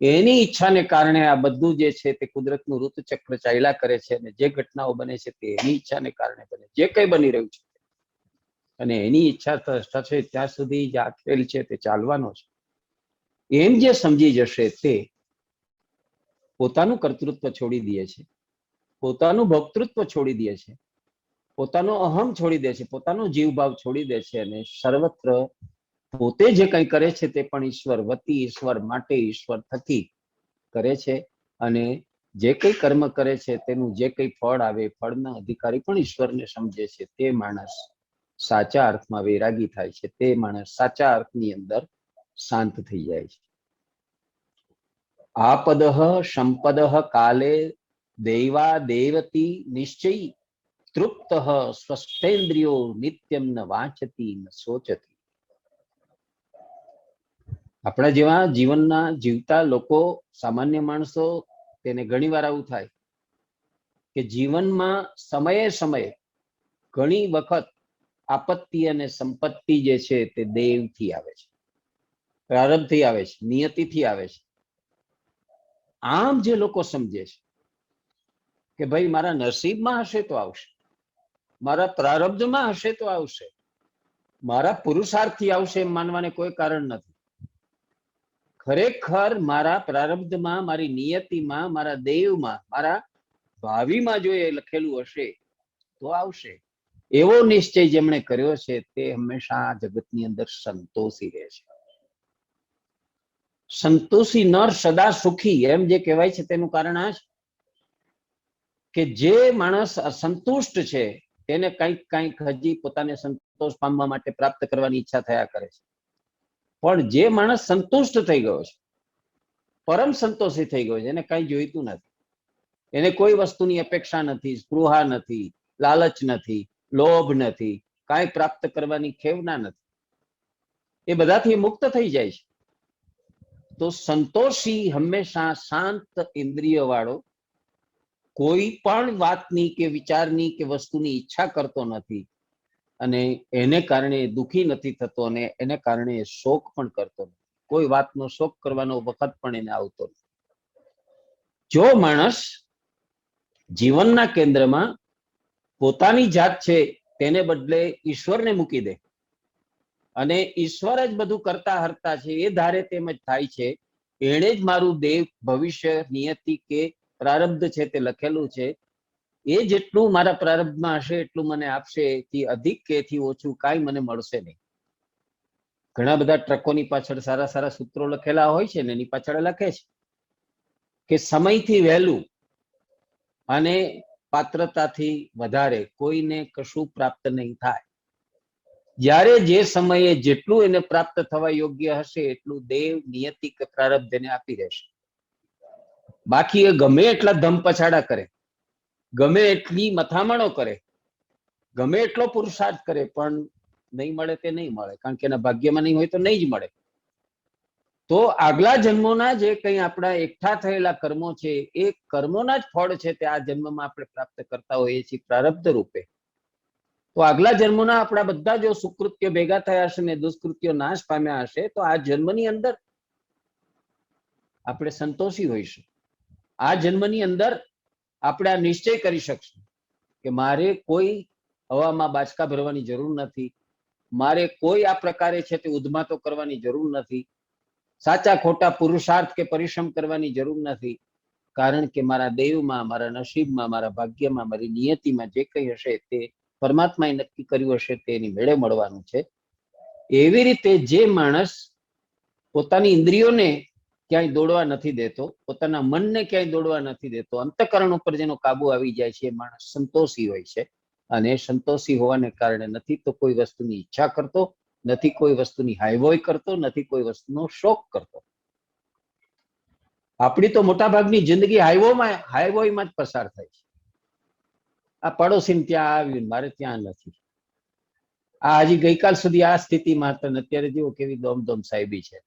એની ઈચ્છાને કારણે આ બધું જે છે તે કુદરતનું ઋતુચક્ર ચાલ્યા કરે છે અને જે ઘટનાઓ બને છે તે એની ઈચ્છાને કારણે બને, જે કંઈ બની રહ્યું છે અને એની ઈચ્છા થશે ત્યાં સુધી જ આ ખેલ છે તે ચાલવાનો છે. એમ જે સમજી જશે તે પોતાનું કર્તૃત્વ છોડી દે છે, પોતાનું ભોક્તૃત્વ છોડી દે છે, પોતાનો અહમ છોડી દે છે, પોતાનો જીવભાવ છોડી દે છે અને સર્વત્ર પોતે જે કંઈ કરે છે તે પણ ઈશ્વર વતી, ઈશ્વર માટે, ઈશ્વર થકી કરે છે અને જે કંઈ કર્મ કરે છે તેનું જે કંઈ ફળ આવે, ફળના અધિકારી પણ ઈશ્વરને સમજે છે. તે માણસ સાચા અર્થમાં વૈરાગી થાય છે. તે માણસ સાચા અર્થની અંદર શાંત થઈ જાય છે. આપદઃ સંપદઃ કાલે દૈવા દેવતી નિશ્ચયી તૃપ્ત સ્વસ્થેન્દ્રિયો નિત્યમ ન વાંચતી ન સોચતી. આપણા જેવા જીવનના જીવતા લોકો, સામાન્ય માણસો, તેને ઘણીવાર આવું થાય કે જીવનમાં સમયે સમયે ઘણી વખત આપત્તિ અને સંપત્તિ જે છે તે દેવથી આવે છે, પ્રારબ્ધથી આવે છે, નિયતિથી આવે છે. આમ જે લોકો સમજે છે કે ભાઈ મારા નસીબમાં હશે તો આવશે, મારા પ્રારબ્ધમાં હશે તો આવશે, મારા પુરુષાર્થથી આવશે એમ માનવાને કોઈ કારણ નથી. ખરેખર મારા પ્રારબ્ધમાં, મારી નિયતિમાં, મારા દેવમાં, મારા ભાવિમાં જો એ લખેલું હશે તો આવશે. એવો નિશ્ચય જેમણે કર્યો છે તે હંમેશા જગતની અંદર સંતોષી રહે છે. સંતોષી નર સદા સુખી, એમ જે કહેવાય છે તેનું કારણ આ છે કે જે માણસ અસંતુષ્ટ છે તેને કંઈક હજી પોતાને સંતોષ પામવા માટે પ્રાપ્ત કરવાની ઈચ્છા થયા કરે છે. પણ જે માણસ સંતુષ્ટ થઈ ગયો છે, પરમ સંતોષી થઈ ગયો છે, એને કઈ જોઈતું નથી, એને કોઈ વસ્તુની અપેક્ષા નથી, સ્પૃહા નથી, લાલચ નથી, લોભ નથી, કાંઈ પ્રાપ્ત કરવાની ખેવના નથી, એ બધાથી મુક્ત થઈ જાય છે. તો સંતોષી હંમેશા શાંત ઇન્દ્રિય વાળો કોઈ પણ વાતની કે વિચારની કે વસ્તુની ઈચ્છા કરતો નથી અને એને કારણે દુઃખી નથી થતો અને એને કારણે શોક પણ કરતો નથી. કોઈ વાતનો શોક કરવાનો વખત પણ એને આવતો નથી. જો માણસ જીવનના કેન્દ્રમાં પોતાની જાત છે તેને બદલે ઈશ્વરને મૂકી દે અને ઈશ્વર જ બધું કરતા હરતા છે એ ધારે તેમ જ થાય છે, એણે જ મારું દેવ, ભવિષ્ય, નિયતિ કે પ્રારબ્ધ છે તે લખેલું છે એ જેટલું મારા પ્રારબ્ધમાં હશે એટલું મને આપશે, એથી અધિક કે એથી ઓછું કાંઈ મને મળશે નહીં. ઘણા બધા ટ્રકોની પાછળ સારા સારા સૂત્રો લખેલા હોય છે ને એની પાછળ લખે છે કે સમયથી વહેલું અને પાત્રતાથી વધારે કોઈને કશું પ્રાપ્ત નહીં થાય. જ્યારે જે સમયે જેટલું એને પ્રાપ્ત થવા યોગ્ય હશે એટલું દેવ નિયતિ કે પ્રારબ્ધ એને આપી રહેશે. બાકી એ ગમે એટલા ધમ પછાડા કરે, ગમે એટલી મથામણો કરે, ગમે એટલો પુરુષાર્થ કરે, પણ નહીં મળે તે નહીં મળે, કારણ કે એના ભાગ્યમાં નહીં હોય તો નહીં જ મળે. તો આગલા જન્મોના જે કંઈ આપણા એકઠા થયેલા કર્મો છે એ કર્મોના જ ફળ છે તે આ જન્મમાં આપણે પ્રાપ્ત કરતા હોઈએ છીએ પ્રારબ્ધ રૂપે. તો આગલા જન્મોના આપણા બધા જો સુકૃત્યો ભેગા થયા હશે ને દુષ્કૃત્યો નાશ પામ્યા હશે તો આ જન્મની અંદર આપણે સંતોષી હોઈશું. આ જન્મની અંદર આપણે આ નિશ્ચય કરી શકશું કે મારે કોઈ હવામાં બાચકા ભરવાની જરૂર નથી, મારે કોઈ આ પ્રકારે છે તે ઉદ્માતો કરવાની જરૂર નથી, સાચા ખોટા પુરુષાર્થ કે પરિશ્રમ કરવાની જરૂર નથી, કારણ કે મારા દેવમાં, મારા નસીબમાં, મારા ભાગ્યમાં, મારી નિયતિમાં જે કંઈ હશે તે પરમાત્માએ નક્કી કર્યું હશે તે એની મેળે મળવાનું છે. એવી રીતે જે માણસ પોતાની ઇન્દ્રિયોને ક્યાંય દોડવા નથી દેતો, પોતાના મનને ક્યાંય દોડવા નથી દેતો, અંતઃકરણ ઉપર જેનો કાબુ આવી જાય છે એ માણસ સંતોષી હોય છે. અને સંતોષી હોવાને કારણે નથી તો કોઈ વસ્તુની ઈચ્છા કરતો, નથી કોઈ વસ્તુની હાઈવોય કરતો, નથી કોઈ વસ્તુનો શોખ કરતો. આપણી તો મોટા ભાગની જિંદગી હાઈવોયમાં જ પસાર થાય છે. આ પડોશી ત્યાં આવ્યું, મારે ત્યાં નથી. આ હજી ગઈકાલ સુધી આ સ્થિતિમાં હતા, અત્યારે જેવો કેવી દોમ સાહેબી છે.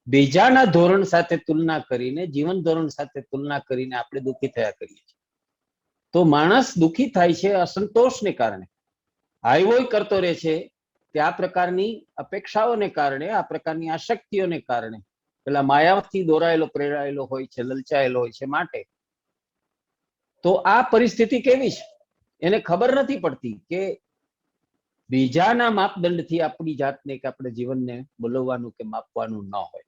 બીજાના ધોરણ સાથે તુલના કરીને, જીવન ધોરણ સાથે તુલના કરીને આપણે દુઃખી થયા કરીએ છીએ. તો માણસ દુઃખી થાય છે અસંતોષને કારણે, હાઈવોય કરતો રહે છે કે આ પ્રકારની અપેક્ષાઓને કારણે, આ પ્રકારની આસક્તિઓને કારણે, પેલા માયાથી દોરાયેલો પ્રેરાયેલો હોય છે, લલચાયેલો હોય છે. માટે તો આ પરિસ્થિતિ કેવી છે એને ખબર નથી પડતી કે બીજાના માપદંડથી આપણી જાતને કે આપણે જીવનને બોલવવાનું કે માપવાનું ન હોય.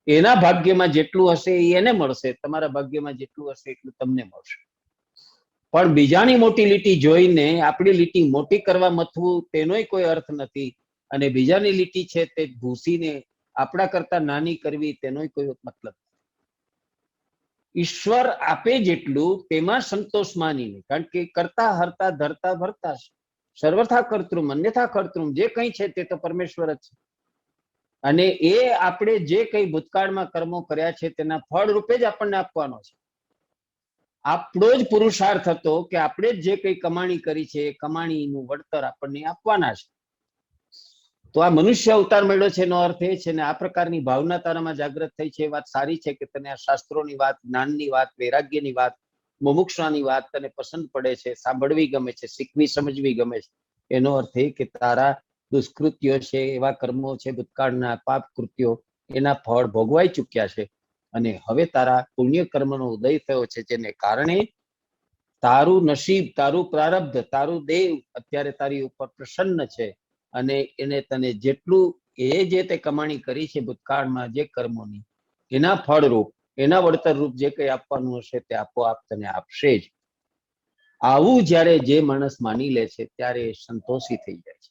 એના ભાગ્યમાં જેટલું હશે એ એને મળશે, તમારા ભાગ્યમાં જેટલું હશે એટલું તમને મળશે. પણ બીજાની મોટી લીટી જોઈને આપણી લીટી મોટી કરવા મથવું તેનોય કોઈ અર્થ નથી, અને બીજાની લીટી છે તે ભૂસીને આપણા કરતા નાની કરવી તેનોય કોઈ મતલબ. ઈશ્વર આપે જેટલું તેમાં સંતોષ માનીને, કારણ કે કરતા હરતા ધરતા ભરતા સર્વથા કર્તૃમ અન્યથા કર્તૃમ, જે કંઈ છે તે તો પરમેશ્વર જ છે. અને એ આપણે જે કંઈ ભૂતકાળમાં કર્મો કર્યા છે તેના ફળ રૂપે જ આપણને આપવાનો છે. આપણો જ પુરુષાર્થ હતો કે આપણે જ જે કંઈ કમાણી કરી છે એ કમાણીનું વળતર આપણને આપવાના છે. તો આ મનુષ્ય અવતાર મળ્યો છે એનો અર્થ એ છે ને આ પ્રકારની ભાવના તારામાં જાગૃત થઈ છે. એ વાત સારી છે કે તને આ શાસ્ત્રોની વાત, જ્ઞાનની વાત, વૈરાગ્યની વાત, મુમુક્ષાની વાત તને પસંદ પડે છે, સાંભળવી ગમે છે, શીખવી સમજવી ગમે છે. એનો અર્થ એ કે તારા દુષ્કૃત્યો છે, એવા કર્મો છે, ભૂતકાળના પાપ કૃત્યો, એના ફળ ભોગવાઈ ચૂક્યા છે. અને હવે તારા પુણ્ય કર્મનો ઉદય થયો છે, જેને કારણે તારું નસીબ, તારું પ્રારબ્ધ, તારું દેવ અત્યારે તારી ઉપર પ્રસન્ન છે. અને એને તને જેટલું જે તે કમાણી કરી છે ભૂતકાળમાં જે કર્મોની, એના ફળરૂપ, એના વળતર રૂપ જે કંઈ આપવાનું હશે તે આપોઆપ તને આપશે જ. આવું જ્યારે જે માણસ માની લે છે ત્યારે એ સંતોષી થઈ જાય છે.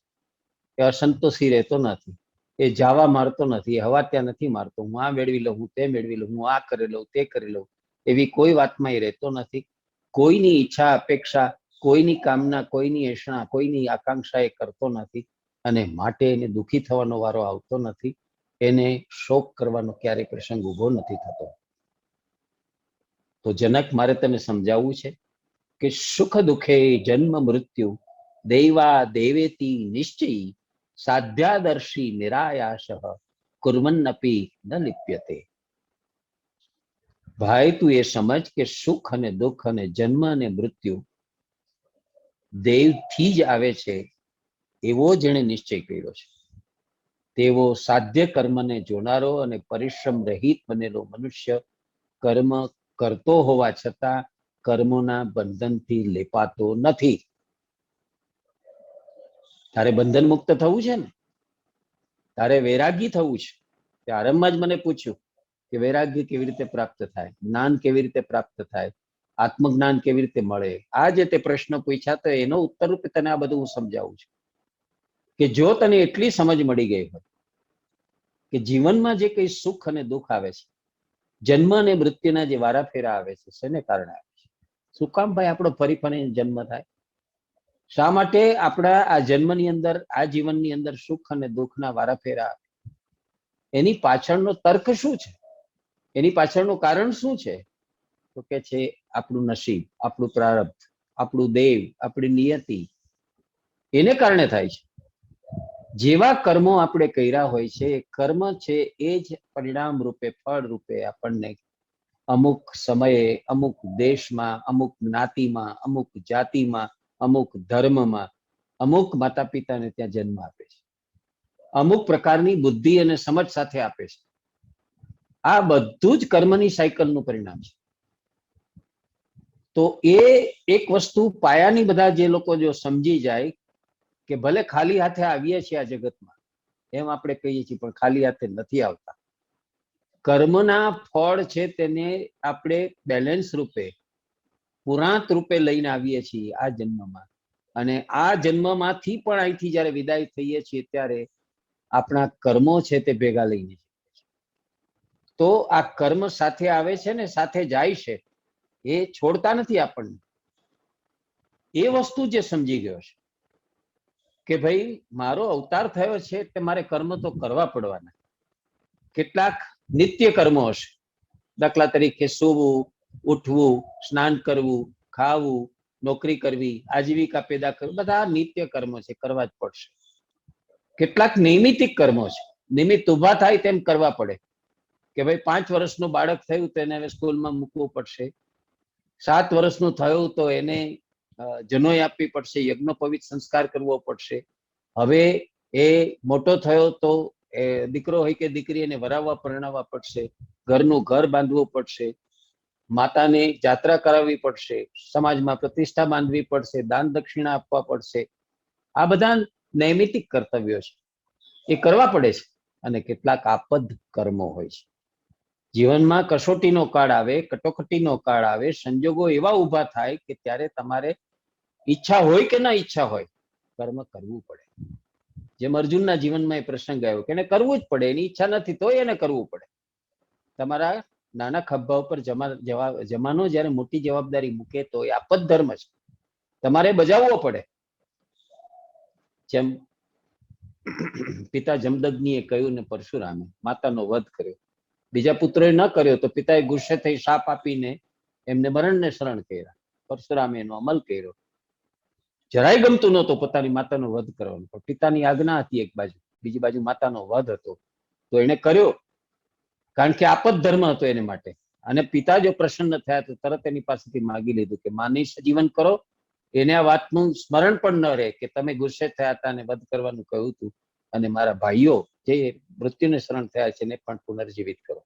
એ અસંતોષી રહેતો નથી, એ જાવા મારતો નથી, એ હવા ત્યાં નથી મારતો. હું આ મેળવી લઉં, હું તે મેળવી લઉં, હું આ કરી લઉં, તે કરી લઉં, એવી કોઈ વાતમાં એ રહેતો નથી. કોઈની ઈચ્છા અપેક્ષા, કોઈની કામના, કોઈની એષણા, કોઈની આકાંક્ષા એ કરતો નથી. અને માટે એને દુઃખી થવાનો વારો આવતો નથી, એને શોક કરવાનો ક્યારેય પ્રસંગ ઉભો નથી થતો. તો જનક, મારે તને સમજાવવું છે કે સુખ દુઃખે જન્મ મૃત્યુ દૈવા દેવેતી નિશ્ચયી સાધ્યાદર્શી નિરાયાશ કુર્વન્નપી ન લિપ્યતે. ભાઈ, તું એ સમજ કે સુખ અને દુઃખ અને જન્મ અને મૃત્યુ દેવથી જ આવે છે એવો જેણે નિશ્ચય કર્યો છે. તેવો સાધ્ય કર્મને જોનારો અને પરિશ્રમ રહિત બનેલો મનુષ્ય કર્મ કરતો હોવા છતાં કર્મોના બંધનથી લેપાતો નથી. તારે બંધન મુક્ત થવું છે ને, તારે વૈરાગી થવું છે. તે આરંભમાં જ મને પૂછ્યું કે વૈરાગ્ય કેવી રીતે પ્રાપ્ત થાય, જ્ઞાન કેવી રીતે પ્રાપ્ત થાય, આત્મજ્ઞાન કેવી રીતે મળે. આ જે તે પ્રશ્ન પૂછ્યા તો એનો ઉત્તર રૂપે તને આ બધું હું સમજાવું છું કે જો તને એટલી સમજ મળી ગઈ હોય કે જીવનમાં જે કઈ સુખ અને દુઃખ આવે છે, જન્મ અને મૃત્યુના જે વારાફેરા આવે છે, શેને કારણે આવે છે? શું કામ ભાઈ આપણો ફરી ફરી જન્મ થાય? શા માટે આપણા આ જન્મની અંદર, આ જીવનની અંદર સુખ અને દુઃખના વારાફેરા આવે? એની પાછળનો તર્ક શું છે? એની પાછળનું કારણ શું છે? તો કે છે આપણું નસીબ, આપણું પ્રારબ્ધ, આપણું દેવ, આપણી નિયતિ. એને કારણે થાય છે. જેવા કર્મો આપણે કર્યા હોય છે, એ કર્મ છે એ જ પરિણામ રૂપે, ફળ રૂપે આપણને અમુક સમયે, અમુક દેશમાં, અમુક જ્ઞાતિમાં, અમુક જાતિમાં, અમુક ધર્મમાં, અમુક માતા પિતાને ત્યાં જન્મ આપે છે, અમુક પ્રકારની બુદ્ધિ અને સમજ સાથે આપે છે. આ બધું જ કર્મની સાયકલનું પરિણામ છે. તો એ એક વસ્તુ પાયાની બધા જે લોકો જો સમજી જાય કે ભલે ખાલી હાથે આવીએ છીએ આ જગતમાં, એમ આપણે કહીએ છીએ, પણ ખાલી હાથે નથી આવતા. કર્મના ફળ છે તેને આપણે બેલેન્સ રૂપે, પુરાંત રૂપે લઈને આવીએ છીએ આ જન્મમાં. અને આ જન્મમાંથી પણ અહીંથી જયારે વિદાય થઈએ છીએ ત્યારે આપણા કર્મો છે તે ભેગા લઈને જઈએ છીએ. તો આ કર્મ સાથે આવે છે ને સાથે જાય છે, એ છોડતા નથી આપણને. એ વસ્તુ જે સમજી ગયો છે કે ભાઈ મારો અવતાર થયો છે તે મારે કર્મ તો કરવા પડવાના. કેટલાક નિત્ય કર્મો હશે, દાખલા તરીકે સૂવું, ઉઠવું, સ્નાન કરવું, ખાવું, નોકરી કરવી, આજીવિકા પેદા કરવી, બધા નિત્ય કર્મો છે, કરવા જ પડશે. કેટલાક નૈમિતિક કર્મો છે, નિમિત્ત ઉભા થાય તેમ કરવા પડે. કે ભાઈ 5 વર્ષનું બાળક થયું તો એને હવે સ્કૂલમાં મૂકવું પડશે. 7 વર્ષનું થયું તો એને જનોઈ આપવી પડશે, યજ્ઞોપવિત સંસ્કાર કરવો પડશે. હવે એ મોટો થયો તો એ દીકરો હોય કે દીકરી, એને વરાવવા પરણાવવા પડશે, ઘરનું ઘર બાંધવું પડશે, માતાને જાત્રા કરાવવી પડશે, સમાજમાં પ્રતિષ્ઠા બાંધવી પડશે, દાન દક્ષિણા આપવા પડશે. આ બધા નૈમિતિક કર્તવ્યો છે, એ કરવા પડે છે. અને કેટલાક આપદ કર્મો હોય છે. જીવનમાં કસોટીનો કાળ આવે, કટોકટીનો કાળ આવે, સંજોગો એવા ઉભા થાય કે ત્યારે તમારે ઈચ્છા હોય કે ના ઈચ્છા હોય, કર્મ કરવું પડે. જેમ અર્જુનના જીવનમાં એ પ્રસંગ આવ્યો કે એને કરવું જ પડે, એની ઈચ્છા નથી તોય એને કરવું પડે. તમારા નાના ખભા ઉપર જમાનો જયારે મોટી જવાબદારી મૂકે તો એ આપદ ધર્મ છે, તમારે બજાવવો પડે. જેમ પિતા જમદગ્નિએ કહ્યું ને પરશુરામે માતાનો વધ કર્યો, બીજા પુત્રોએ ન કર્યો તો પિતાએ ગુસ્સે થઈ શાપ આપીને એમને મરણને શરણ કર્યા. પરશુરામે એનો અમલ કર્યો. જરાય ગમતું નહોતું પોતાની માતાનો વધ કરવાનો, પણ પિતાની આજ્ઞા હતી એક બાજુ, બીજી બાજુ માતાનો વધ હતો, તો એને કર્યો. કારણ કે આપદ ધર્મ હતો એને માટે. અને પિતા જો પ્રસન્ન થયા તો તરત એની પાસેથી માગી લીધું કે માની સજીવન કરો. એને આ વાતનું સ્મરણ પણ ન રહે કે તમે ગુસ્સે થયા હતા અને વધ કરવાનું કહ્યું હતું, અને મારા ભાઈઓ જે મૃત્યુને શરણ થયા છે એને પણ પુનર્જીવિત કરો.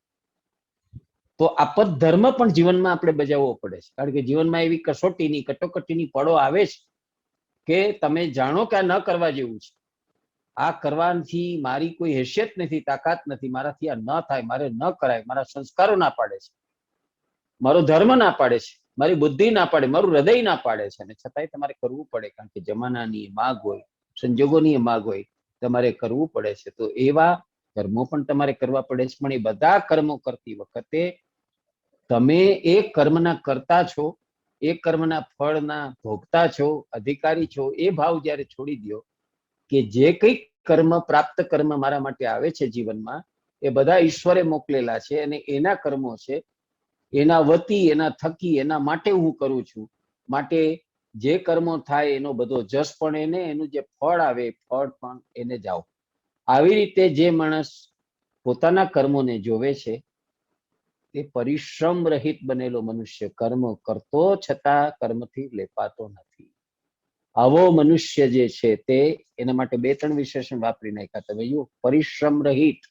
તો આપદ ધર્મ પણ જીવનમાં આપણે બજાવવો પડે છે. કારણ કે જીવનમાં એવી કસોટીની, કટોકટીની પળો આવે છે કે તમે જાણો કે આ ન કરવા જેવું છે, આ કરવાથી મારી કોઈ હેસિયત નથી, તાકાત નથી, મારાથી આ ન થાય, મારે ન કરાય, મારા સંસ્કારો ના પાડે છે, મારો ધર્મ ના પાડે છે, મારી બુદ્ધિ ના પાડે, મારું હૃદય ના પાડે છે, અને છતાંય તમારે કરવું પડે. કારણ કે જમાનાની માગ હોય, સંજોગોની માગ હોય, તમારે કરવું પડે છે. તો એવા કર્મો પણ તમારે કરવા પડે છે. પણ એ બધા કર્મો કરતી વખતે તમે એ કર્મના કરતા છો, એ કર્મના ફળના ભોગતા છો, અધિકારી છો, એ ભાવ જ્યારે છોડી દો કે જે કંઈક કર્મ, પ્રાપ્ત કર્મ મારા માટે આવે છે જીવનમાં, એ બધા ઈશ્વરે મોકલેલા છે અને એના કર્મો છે, એના વતી, એના થકી, એના માટે હું કરું છું. માટે જે કર્મો થાય એનો બધો જસ પણ એને, એનું જે ફળ આવે ફળ પણ એને જાઓ. આવી રીતે જે માણસ પોતાના કર્મોને જોવે છે તે પરિશ્રમ રહિત બનેલો મનુષ્ય, કર્મ કરતો છતાં કર્મથી લેપાતો નથી. આવો મનુષ્ય જે છે તે, એના માટે 2-3 વિશેષણ વાપરી નાખ્યા. તમે જુઓ, પરિશ્રમ રહિત,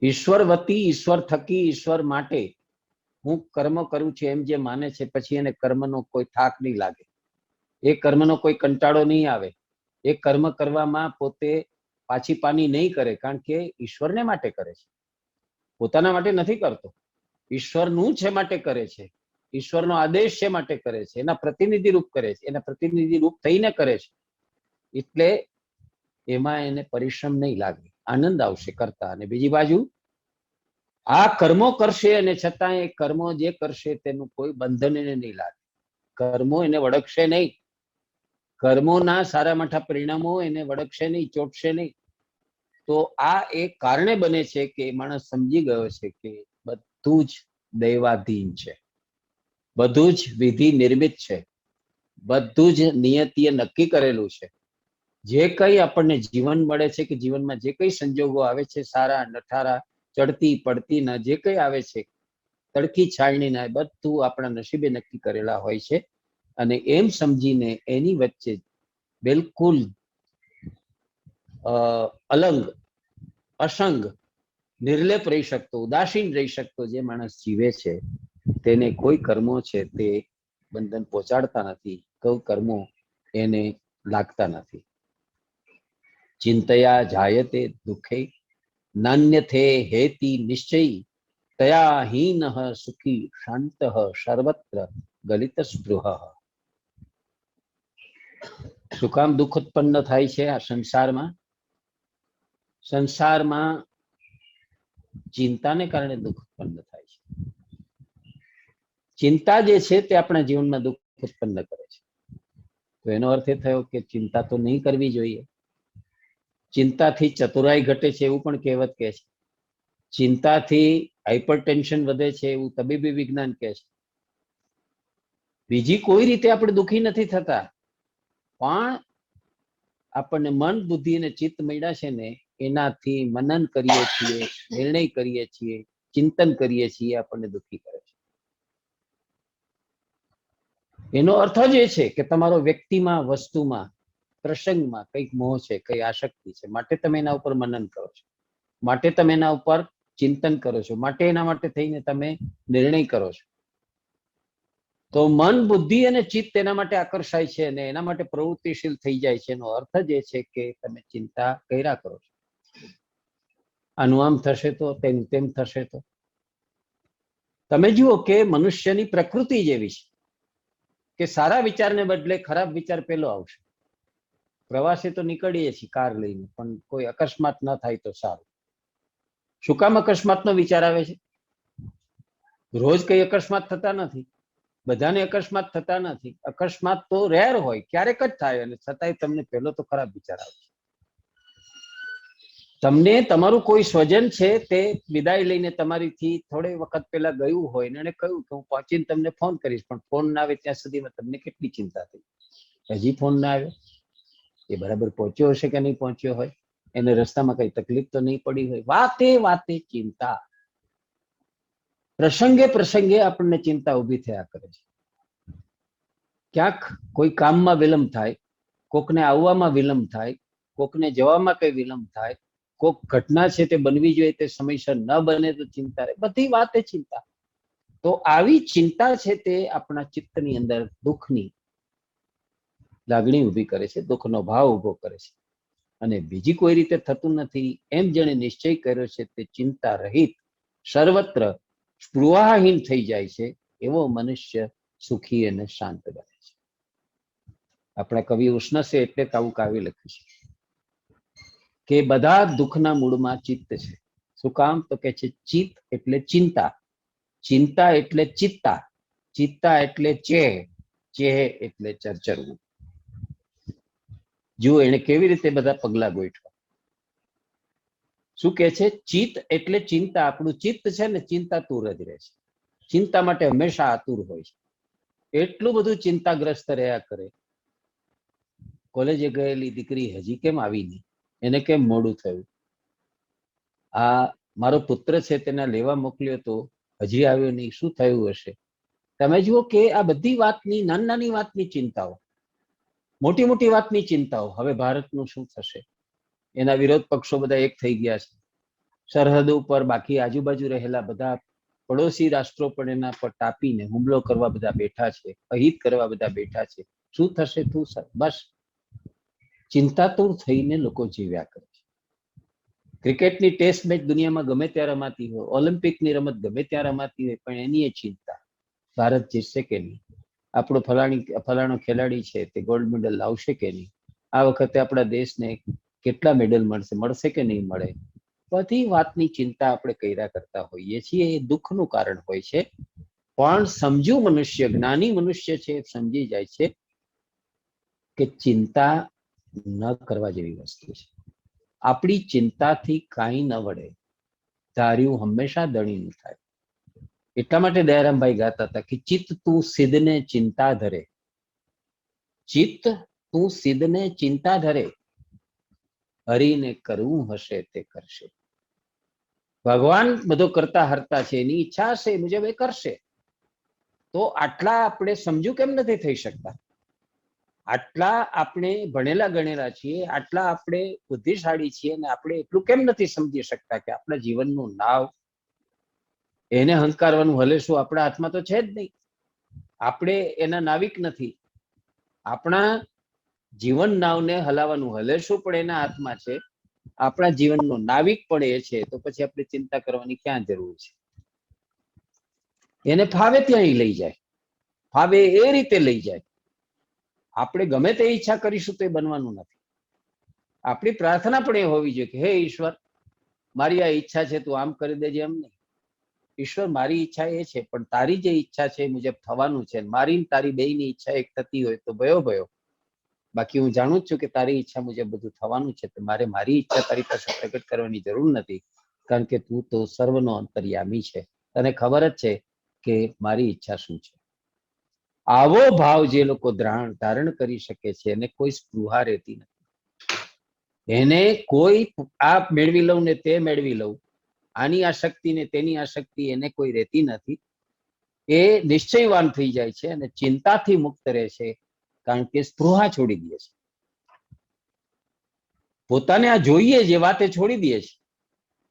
ઈશ્વર વતી, ઈશ્વર થકી, ઈશ્વર માટે હું કર્મ કરું છું એમ જે માને છે, પછી એને કર્મનો કોઈ થાક નહીં લાગે, એ કર્મનો કોઈ કંટાળો નહીં આવે, એ કર્મ કરવામાં પોતે પાછી પાની નહીં કરે, કારણ કે ઈશ્વરને માટે કરે છે. પોતાના માટે નથી કરતો, ઈશ્વરનું છે માટે કરે છે, ઈશ્વરનો આદેશ છે માટે કરે છે, એના પ્રતિનિધિ રૂપ કરે છે, એના પ્રતિનિધિ રૂપ થઈને કરે છે. એટલે એમાં એને પરિશ્રમ નહીં લાગે, આનંદ આવશે કરતા. અને બીજી બાજુ આ કર્મો કરશે અને છતાં એ કર્મો જે કરશે તેનું કોઈ બંધન એને નહીં લાગે, કર્મો એને વળગશે નહીં, કર્મોના સારા માઠા પરિણામો એને વળગશે નહીં, ચોટશે નહીં. તો આ એક કારણે બને છે કે માણસ સમજી ગયો છે કે બધું જ દૈવાધીન છે, બધું જ વિધિ નિર્મિત છે, બધું જ નિયતિએ નક્કી કરેલું છે. જે કંઈ આપણને જીવન મળે છે કે જીવનમાં જે કંઈ સંજોગો આવે છે, સારા નઠારા, ચડતી પડતી ના જે કંઈ આવે છે, તડકી છાયણી ના, બધું આપણા નસીબે નક્કી કરેલા હોય છે. અને એમ સમજીને એની વચ્ચે બિલકુલ અલંગ, અસંગ, નિર્લેપ રહી શકતો, ઉદાસીન રહી શકતો જે માણસ જીવે છે તેને કોઈ કર્મો છે તે બંધન પહોંચાડતા નથી, કોઈ કર્મો એને લાગતા નથી. ચિંતયા જાયતે દુઃખે નાન્યથે હેતિ નિશ્ચય તયા હીન સુખી શાંત સર્વત્ર ગલિત સ્પૃહ. શું કામ દુઃખ ઉત્પન્ન થાય છે આ સંસારમાં? સંસારમાં ચિંતાને કારણે દુઃખ ઉત્પન્ન થાય છે. ચિંતા જે છે તે આપણા જીવનમાં દુઃખ ઉત્પન્ન કરે છે. તો એનો અર્થ એ થયો કે ચિંતા તો નહીં કરવી જોઈએ. ચિંતાથી ચતુરાઈ ઘટે છે એવું પણ કહેવત કહે છે. ચિંતાથી હાઇપરટેન્શન વધે છે એવું તબીબી વિજ્ઞાન કહે છે. બીજી કોઈ રીતે આપણે દુઃખી નથી થતા, પણ આપણને મન, બુદ્ધિ અને ચિત્ત મળ્યા છે ને એનાથી મનન કરીએ છીએ, નિર્ણય કરીએ છીએ, ચિંતન કરીએ છીએ, આપણને દુઃખી કરે છે. એનો અર્થ જ એ છે કે તમારો વ્યક્તિમાં, વસ્તુમાં, પ્રસંગમાં કંઈક મોહ છે, કઈ આસક્તિ છે, માટે તમે એના ઉપર મનન કરો છો, માટે તમે એના ઉપર ચિંતન કરો છો, માટે એના માટે થઈને તમે નિર્ણય કરો છો. તો મન, બુદ્ધિ અને ચિત્ત એના માટે આકર્ષાય છે અને એના માટે પ્રવૃત્તિશીલ થઈ જાય છે. એનો અર્થ જ એ છે કે તમે ચિંતા કર્યા કરો છો. આનું આમ થશે તો, તેમ થશે તો. તમે જુઓ કે મનુષ્યની પ્રકૃતિ જેવી છે કે સારા વિચારને બદલે ખરાબ વિચાર પેલો આવશે. પ્રવાસે તો નીકળીએ છીએ કાર લઈને, પણ કોઈ અકસ્માત ન થાય તો સારું. શું કામ અકસ્માતનો વિચાર આવે છે? રોજ કઈ અકસ્માત થતા નથી, બધાને અકસ્માત થતા નથી. અકસ્માત તો રેર હોય, ક્યારેક જ થાય, અને છતાંય તમને પહેલો તો ખરાબ વિચાર આવે. તમને તમારું કોઈ સ્વજન છે તે વિદાય લઈને તમારીથી થોડી વખત પહેલા ગયું હોય ને એને કહ્યું કે હું પહોંચીને તમને ફોન કરીશ, પણ ફોન ના આવે ત્યાં સુધીમાં તમને કેટલી ચિંતા થઈ. હજી ફોન ના આવ્યો, એ બરાબર પહોંચ્યો હશે કે નહીં પહોંચ્યો હોય, એને રસ્તામાં કઈ તકલીફ તો નહીં પડી હોય. વાતે વાતે ચિંતા, પ્રસંગે પ્રસંગે આપણને ચિંતા ઊભી થયા કરે છે. ક્યાંક કોઈ કામમાં વિલંબ થાય, કોકને આવવામાં વિલંબ થાય, કોકને જવામાં કઈ વિલંબ થાય, કોક ઘટના છે તે બનવી જોઈએ તે સમયસર ન બને તો ચિંતા રહે. બધી વાતે ચિંતા. તો આવી ચિંતા છે તે આપણા ચિત્તની અંદર દુઃખની લાગણી ઊભી કરે છે, દુઃખનો ભાવ ઉભો કરે છે. અને બીજી કોઈ રીતે થતું નથી એમ જેણે નિશ્ચય કર્યો છે તે ચિંતા રહિત, સર્વત્ર સ્પૃહાહીન થઈ જાય છે. એવો મનુષ્ય સુખી અને શાંત બને છે. આપણા કવિ ઉષ્ણસે એટલે આવું કાવ્ય લખ્યું છે કે બધા દુઃખના મૂળમાં ચિત્ત છે. શું કામ? તો કે છે ચિત્ત એટલે ચિંતા, ચિંતા એટલે ચિત્તા, ચિત્તા એટલે ચેહ, ચેહ એટલે ચરચરવું. જુઓ એને કેવી રીતે બધા પગલા ગોઠવા. શું કે છે? ચિત્ત એટલે ચિંતા. આપણું ચિત્ત છે ને ચિંતાતુર જ રહે છે, ચિંતા માટે હંમેશા આતુર હોય છે. એટલું બધું ચિંતાગ્રસ્ત રહ્યા કરે. કોલેજે ગયેલી દીકરી હજી કેમ આવી નહીં, એને કેમ મોડું થયું, આ મારો પુત્ર છે તેને લેવા મોકલ્યો તો હજી આવ્યો નહીં, શું થયું હશે. તમે જુઓ કે આ બધી વાતની, નાની નાની વાતની ચિંતાઓ, મોટી મોટી વાતની ચિંતાઓ. હવે ભારતનું શું થશે, એના વિરોધ પક્ષો બધા એક થઈ ગયા છે. સરહદ ઉપર બાકી આજુબાજુ રહેલા બધા પડોશી રાષ્ટ્રો પણ એના પર તાપીને હુમલો કરવા બધા બેઠા છે, અહિત કરવા બધા બેઠા છે. શું થશે? બસ ચિંતાતુર થઈને લોકો જીવ્યા કરે છે. ક્રિકેટની ટેસ્ટ મેચ દુનિયામાં ગમે ત્યાં રમાતી હોય, ઓલિમ્પિકની રમત ગમે ત્યાં રમાતી હોય, પણ એની એ ચિંતા ભારત જીતશે કે નહીં, આપણો ફલાણો ખેલાડી છે તે ગોલ્ડ મેડલ લાવશે કે નહીં, આ વખતે આપણા દેશને કેટલા મેડલ મળશે કે નહીં મળે, બધી વાતની ચિંતા આપણે કર્યા કરતા હોઈએ છીએ. એ દુઃખનું કારણ હોય છે. પણ સમજુ મનુષ્ય, જ્ઞાની મનુષ્ય છે, સમજી જાય છે કે ચિંતા ન કરવા જેવી વસ્તુ છે. આપણી ચિંતાથી કાંઈ ન વળે, ધાર્યું હંમેશા દણીનું થાય. એટલા માટે દયારામભાઈ ગાતા હતા કે ચિત્ત તું સિદ્ધને ચિંતા ધરે, ચિત્ત તું સિદ્ધને ચિંતા ધરે, હરીને કરવું હશે તે કરશે. ભગવાન બધો કરતા હરતા છે, એની ઈચ્છા હશે મુજબ એ કરશે. તો આટલા આપણે સમજુ કેમ નથી થઈ શકતા? આટલા આપણે ભણેલા ગણેલા છીએ, આટલા આપણે બુદ્ધિશાળી છીએ, અને આપણે એટલું કેમ નથી સમજી શકતા કે આપણા જીવનનું નાવ એને હંકારવાનું હલે શું આપણા હાથમાં તો છે જ નહીં. આપણે એના નાવિક નથી. આપણા જીવન નાવને હલાવવાનું હલે શું પણ એના હાથમાં છે. આપણા જીવનનો નાવિક પણ એ છે. તો પછી આપણે ચિંતા કરવાની ક્યાં જરૂર છે? એને ફાવે ત્યાં લઈ જાય, ફાવે એ રીતે લઈ જાય. આપણે ગમે તે ઈચ્છા કરીશું તો એ બનવાનું નથી. આપણી પ્રાર્થના પણ એ હોવી જોઈએ કે હે ઈશ્વર, મારી આ ઈચ્છા છે, તું આમ કરી દેજે. એમ નહીં, ઈશ્વર મારી ઈચ્છા એ છે, પણ તારી જે ઈચ્છા છે એ મુજબ થવાનું છે. મારી તારી બેયની ઈચ્છા એક થતી હોય તો ભયો. બાકી હું જાણું જ છું કે તારી ઈચ્છા મુજબ બધું થવાનું છે. તો મારે મારી ઈચ્છા તારી પાસે પ્રગટ કરવાની જરૂર નથી, કારણ કે તું તો સર્વનો અંતર્યામી છે. તને ખબર જ છે કે મારી ઈચ્છા શું છે. આવો ભાવ જે લોકો ધારણ કરી શકે છે એને કોઈ સ્પૃહા રહેતી નથી. એને કોઈ આ મેળવી લઉં ને તે મેળવી લઉં, આની આસક્તિ ને તેની આસક્તિ એને કોઈ રહેતી નથી. એ નિશ્ચયવાન થઈ જાય છે અને ચિંતાથી મુક્ત રહે છે, કારણ કે સ્પૃહા છોડી દે છે. પોતાને આ જોઈએ જે વાતે છોડી દે છે.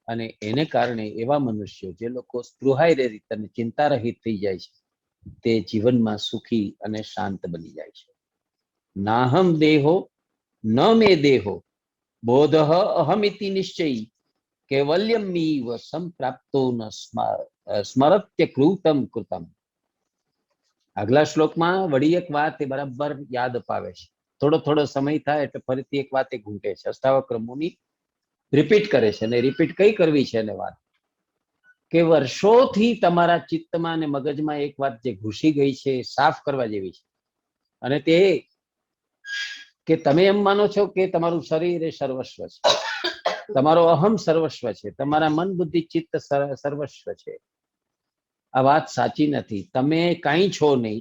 અને એને કારણે એવા મનુષ્યો જે લોકો સ્પૃહાય રહિત અને ચિંતા રહિત થઈ જાય છે, તે જીવનમાં સુખી અને શાંત બની જાય છે. નાહમ દેહો ન મે દેહો બોધ અહમિતિ નિશ્ચયી કૈવલ્યમીવ સંપ્રાપ્તો ન સ્મરત્ય કૃતમ કૃતમ. આગલા શ્લોકમાં વળી એક વાત એ બરાબર યાદ અપાવે છે. થોડો સમય થાય એટલે ફરીથી એક વાત એ ઘૂંટે છે. અષ્ટાવક્ર મુનિ રિપીટ કરે છે. અને રિપીટ કઈ કરવી છે એને વાત કે વર્ષોથી તમારા ચિત્તમાં અને મગજમાં એક વાત જે ઘૂસી ગઈ છે એ સાફ કરવા જેવી છે. અને તે કે તમે એમ માનો છો કે તમારું શરીર એ સર્વસ્વ છે, તમારો અહમ સર્વસ્વ છે, તમારા મન બુદ્ધિ ચિત્ત સર્વસ્વ છે. આ વાત સાચી નથી. તમે કાંઈ છો નહીં.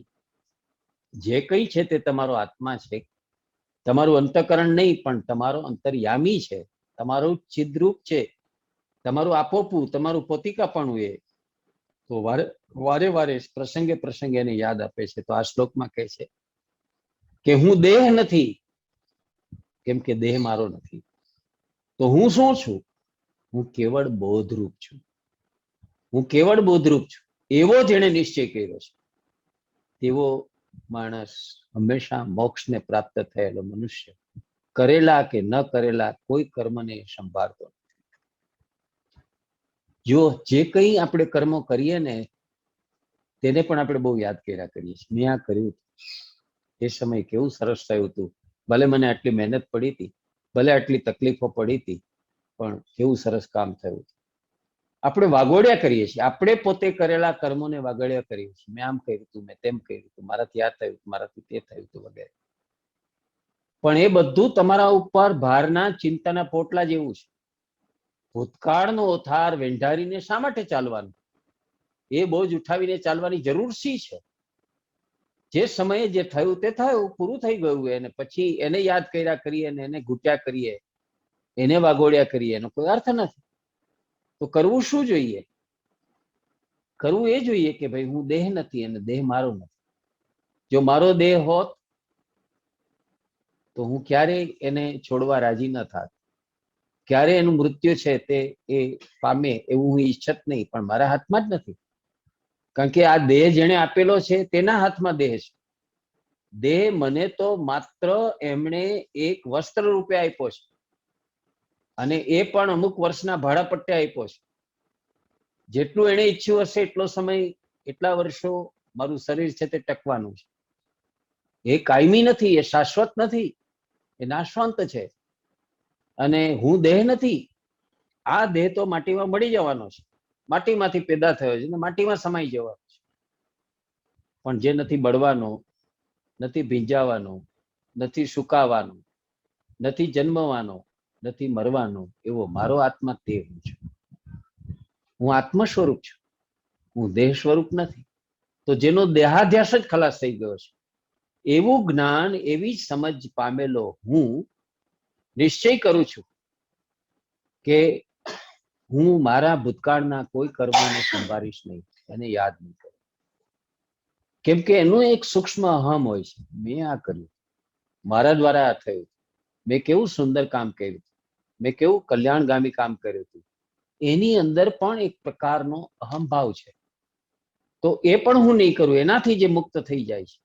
જે કંઈ છે તે તમારો આત્મા છે. તમારું અંતઃકરણ નહીં, પણ તમારો અંતર્યામી છે, તમારું ચિદ્રૂપ છે, તમારું આપોપું, તમારું પોતિકાપણું. એ તો વારે પ્રસંગે એને યાદ આપે છે. તો આ શ્લોકમાં કહે છે કે હું દેહ નથી, કેમ કે દેહ મારો નથી. તો હું શું છું? હું કેવળ બોધરૂપ છું. હું કેવળ બોધરૂપ છું. એવો જેણે નિશ્ચય કર્યો છે તેવો માણસ હંમેશા મોક્ષને પ્રાપ્ત થયેલો મનુષ્ય કરેલા કે ન કરેલા કોઈ કર્મને સંભાળતો નથી. જો જે કંઈ આપણે કર્મો કરીએ ને તેને પણ આપણે બહુ યાદ કર્યા કરીએ છીએ. મેં આ કર્યું, એ સમય કેવું સરસ થયું હતું, ભલે મને આટલી મહેનત પડી હતી, ભલે આટલી તકલીફો પડી હતી, પણ કેવું સરસ કામ થયું. આપણે વાગોડ્યા કરીએ છીએ. આપણે પોતે કરેલા કર્મોને વાગોડ્યા કરીએ છીએ. મેં આમ કર્યું હતું, મેં તેમ કર્યું હતું, મારાથી આ થયું, મારાથી તે થયું હતું વગેરે. પણ એ બધું તમારા ઉપર ભારના ચિંતાના પોટલા જેવું છે. ભૂતકાળનો ઓથાર વેંઢારીને શા માટે ચાલવાનું? એ બોજ ઉઠાવીને ચાલવાની જરૂર શી છે? જે સમયે જે થયું તે થયું, પૂરું થઈ ગયું. એને પછી એને યાદ કર્યા કરીએ અને એને ઘૂંટ્યા કરીએ, એને વાગોડ્યા કરીએ, એનો કોઈ અર્થ નથી. તો કરવું શું જોઈએ? કરવું એ જોઈએ કે ભાઈ હું દેહ નથી અને દેહ મારો નથી. જો મારો દેહ હોત તો હું ક્યારેય એને છોડવા રાજી ન થાત. ક્યારે એનું મૃત્યુ છે તે એ પામે એવું હું ઈચ્છત નહીં, પણ મારા હાથમાં જ નથી. કારણ કે આ દેહ જેણે આપેલો છે તેના હાથમાં દેહ છે. દેહ મને તો માત્ર એમણે એક વસ્ત્ર રૂપે આપ્યો છે. અને એ પણ અમુક વર્ષના ભાડા પટ્ટે આપ્યો છે. જેટલું એને ઈચ્છ્યું હશે એટલો સમય, એટલા વર્ષો મારું શરીર છે તે ટકવાનું છે. એ કાયમી નથી, એ શાશ્વત નથી, એ નાશવંત છે. અને હું દેહ નથી. આ દેહ તો માટીમાં મળી જવાનો છે, માટીમાંથી પેદા થયો છે ને માટીમાં સમાઈ જવાનો છે. પણ જે નથી બળવાનો, નથી ભીંજાવાનો, નથી સુકાવાનો, નથી જન્મવાનો, નથી મરવાનો, એવો મારો આત્મા તે હું છું. હું આત્મ સ્વરૂપ છું, હું દેહ સ્વરૂપ નથી. તો જેનો દેહાધ્યાસ જ ખલાસ થઈ ગયો છે, એવું જ્ઞાન, એવી સમજ પામેલો હું નિશ્ચય કરું છું કે હું મારા ભૂતકાળના કોઈ કર્મોને સંભાળીશ નહીં, એને યાદ નહીં કરું. કેમ કે એનું એક સૂક્ષ્મ અહમ હોય છે. મેં આ કર્યું, મારા દ્વારા આ થયું, મેં કેવું સુંદર કામ કર્યું, મેં કેવું કલ્યાણગામી કામ કર્યું હતું. એની અંદર પણ એક પ્રકારનો અહંભાવ છે. તો એ પણ હું નહીં કરું, એનાથી જે મુક્ત થઈ જાય છે,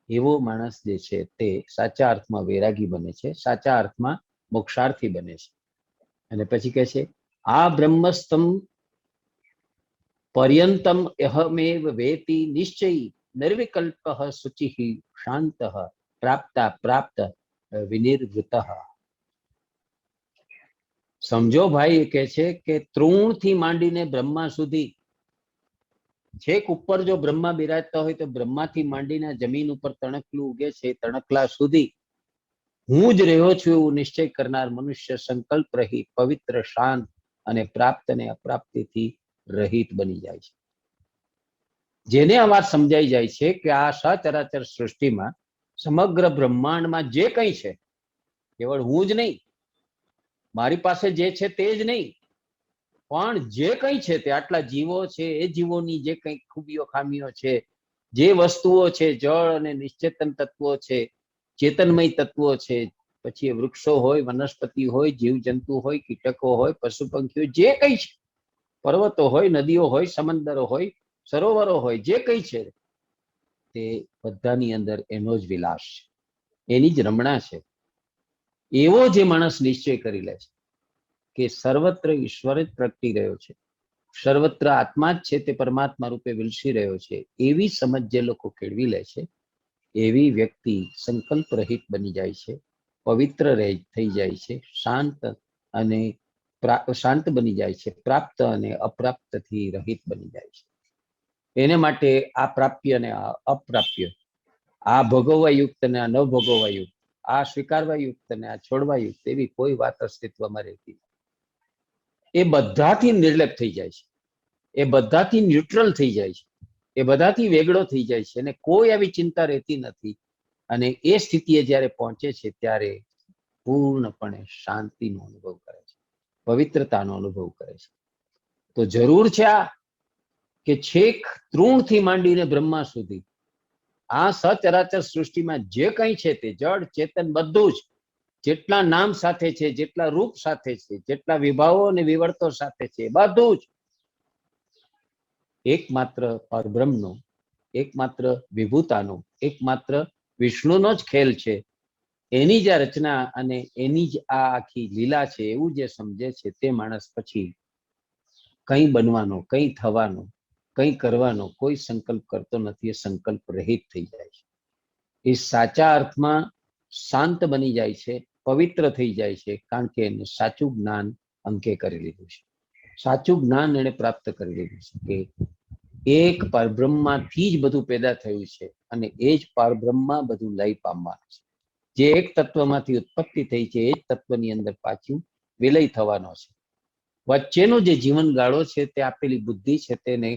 એવો માણસ જે છે તે સાચા અર્થમાં વૈરાગી બને છે, સાચા અર્થમાં મોક્ષાર્થી બને છે. અને પછી કહે છે, આ બ્રહ્મસ્તમ પર્યંતમ અહમેવ વેતિ નિશ્ચયી નિર્વિકલ્પ શુચિ શાંત પ્રાપ્તા પ્રાપ્ત વિનિર્વૃત. સમજો ભાઈ, કે છે કે તૃણથી માંડીને બ્રહ્મા સુધી, છેક ઉપર જો બ્રહ્મા બિરાજતા હોય તો બ્રહ્માથી માંડીને જમીન ઉપર તણકલું ઉગે છે, તણકલા સુધી હું જ રહ્યો છું એવું નિશ્ચય કરનાર મનુષ્ય સંકલ્પ રહિત, પવિત્ર, શાંત અને પ્રાપ્ત અને અપ્રાપ્તિથી રહિત બની જાય છે. જેને આ વાત સમજાઈ જાય છે કે આ સચરાચર સૃષ્ટિમાં, સમગ્ર બ્રહ્માંડમાં જે કંઈ છે, કેવળ હું જ નહીં, મારી પાસે જે છે તે જ નહીં, પણ જે કંઈ છે તે આટલા જીવો છે, એ જીવોની જે કંઈ ખૂબીઓ ખામીઓ છે, જે વસ્તુઓ છે, જળ અને નિશ્ચેતન તત્વો છે, ચેતનમય તત્વો છે, પછી વૃક્ષો હોય, વનસ્પતિ હોય, જીવજંતુ હોય, કીટકો હોય, પશુ પંખીઓ, જે કંઈ છે, પર્વતો હોય, નદીઓ હોય, સમંદરો હોય, સરોવરો હોય, જે કંઈ છે તે બધાની અંદર એનો જ વિલાસ છે, એની જ રમણા છે. એવો જે માણસ નિશ્ચય કરી લે છે કે સર્વત્ર ઈશ્વર જ પ્રગટી રહ્યો છે, સર્વત્ર આત્મા જ છે તે પરમાત્મા રૂપે વિલસી રહ્યો છે, એવી સમજ જે લોકો કેળવી લે છે, એવી વ્યક્તિ સંકલ્પ રહિત બની જાય છે, પવિત્ર થઈ જાય છે, શાંત બની જાય છે, પ્રાપ્ત અને અપ્રાપ્તથી રહિત બની જાય છે. એને માટે આ પ્રાપ્ય અને આ અપ્રાપ્ય, આ ભોગવવા યુક્ત અને આ ન ભોગવવા યુક્ત, આ સ્વીકારવા યુક્ત અને આ છોડવા યુક્ત, એવી કોઈ વાત અસ્તિત્વમાં રહેતી નથી. એ બધાથી નિર્લેપ થઈ જાય છે, એ બધાથી ન્યુટ્રલ થઈ જાય છે, એ બધાથી વેગળો થઈ જાય છે, અને કોઈ આવી ચિંતા રહેતી નથી. અને એ સ્થિતિએ જ્યારે પહોંચે છે ત્યારે પૂર્ણપણે શાંતિનો અનુભવ કરે છે, પવિત્રતાનો અનુભવ કરે છે. તો જરૂર છે આ કે છેક તૃણથી માંડીને બ્રહ્મા સુધી આ સચરાચર સૃષ્ટિમાં જે કંઈ છે તે જળ ચેતન બધું જ, જેટલા નામ સાથે છે, જેટલા રૂપ સાથે છે, જેટલા વિભાવો અને વિવર્તો સાથે છે, બધું જ એકમાત્ર પરબ્રહ્મનો, એકમાત્ર વિભૂતાનો, એકમાત્ર વિષ્ણુનો જ ખેલ છે. એની જ રચના અને એની જ આ આખી લીલા છે, એવું જે સમજે છે તે માણસ પછી કંઈ બનવાનો, કંઈ થવાનો, કંઈ કરવાનો કોઈ સંકલ્પ કરતો નથી. એ સંકલ્પ રહિત થઈ જાય છે. એ સાચા અર્થમાં શાંત બની જાય છે, પવિત્ર થઈ જાય છે, કારણ કે એને સાચું જ્ઞાન અંકે કરી લીધું છે. સાચું જ્ઞાન એને પ્રાપ્ત કરી લીધું છે કે એક પરબ્રહ્મમાંથી જ બધું પેદા થયું છે અને એ જ પરબ્રહ્મમાં બધું લય પામવાનું છે. જે એક તત્વમાંથી ઉત્પત્તિ થઈ છે એ જ તત્વની અંદર પાછું વિલય થવાનો છે. વચ્ચેનો જે જીવન ગાળો છે તે આપેલી બુદ્ધિ છે તેને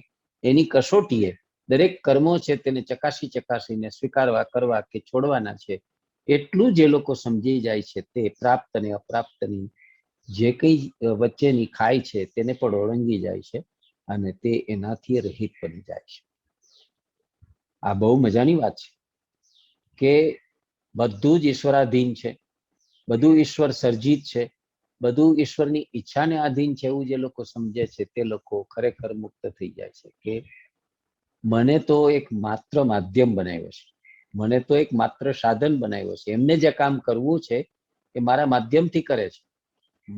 એની કસોટીએ દરેક કર્મો છે તેને ચકાસીને સ્વીકારવા, કરવા કે છોડવાના છે. એટલું જે લોકો સમજી જાય છે તે પ્રાપ્ત અને અપ્રાપ્તની જે કંઈ વચ્ચેની ખાઈ છે તેને પણ ઓળંગી જાય છે અને તે એનાથી રહિત બની જાય છે. આ બહુ મજાની વાત છે કે બધું જ ઈશ્વરાધીન છે, બધું ઈશ્વર સર્જિત છે, બધું ઈશ્વરની ઈચ્છાને આધીન છે. એવું જે લોકો સમજે છે તે લોકો ખરેખર મુક્ત થઈ જાય છે કે મને તો એક માત્ર માધ્યમ બનાવ્યો છે, મને તો એક માત્ર સાધન બનાવ્યો છે. એમને જે કામ કરવું છે એ મારા માધ્યમથી કરે છે.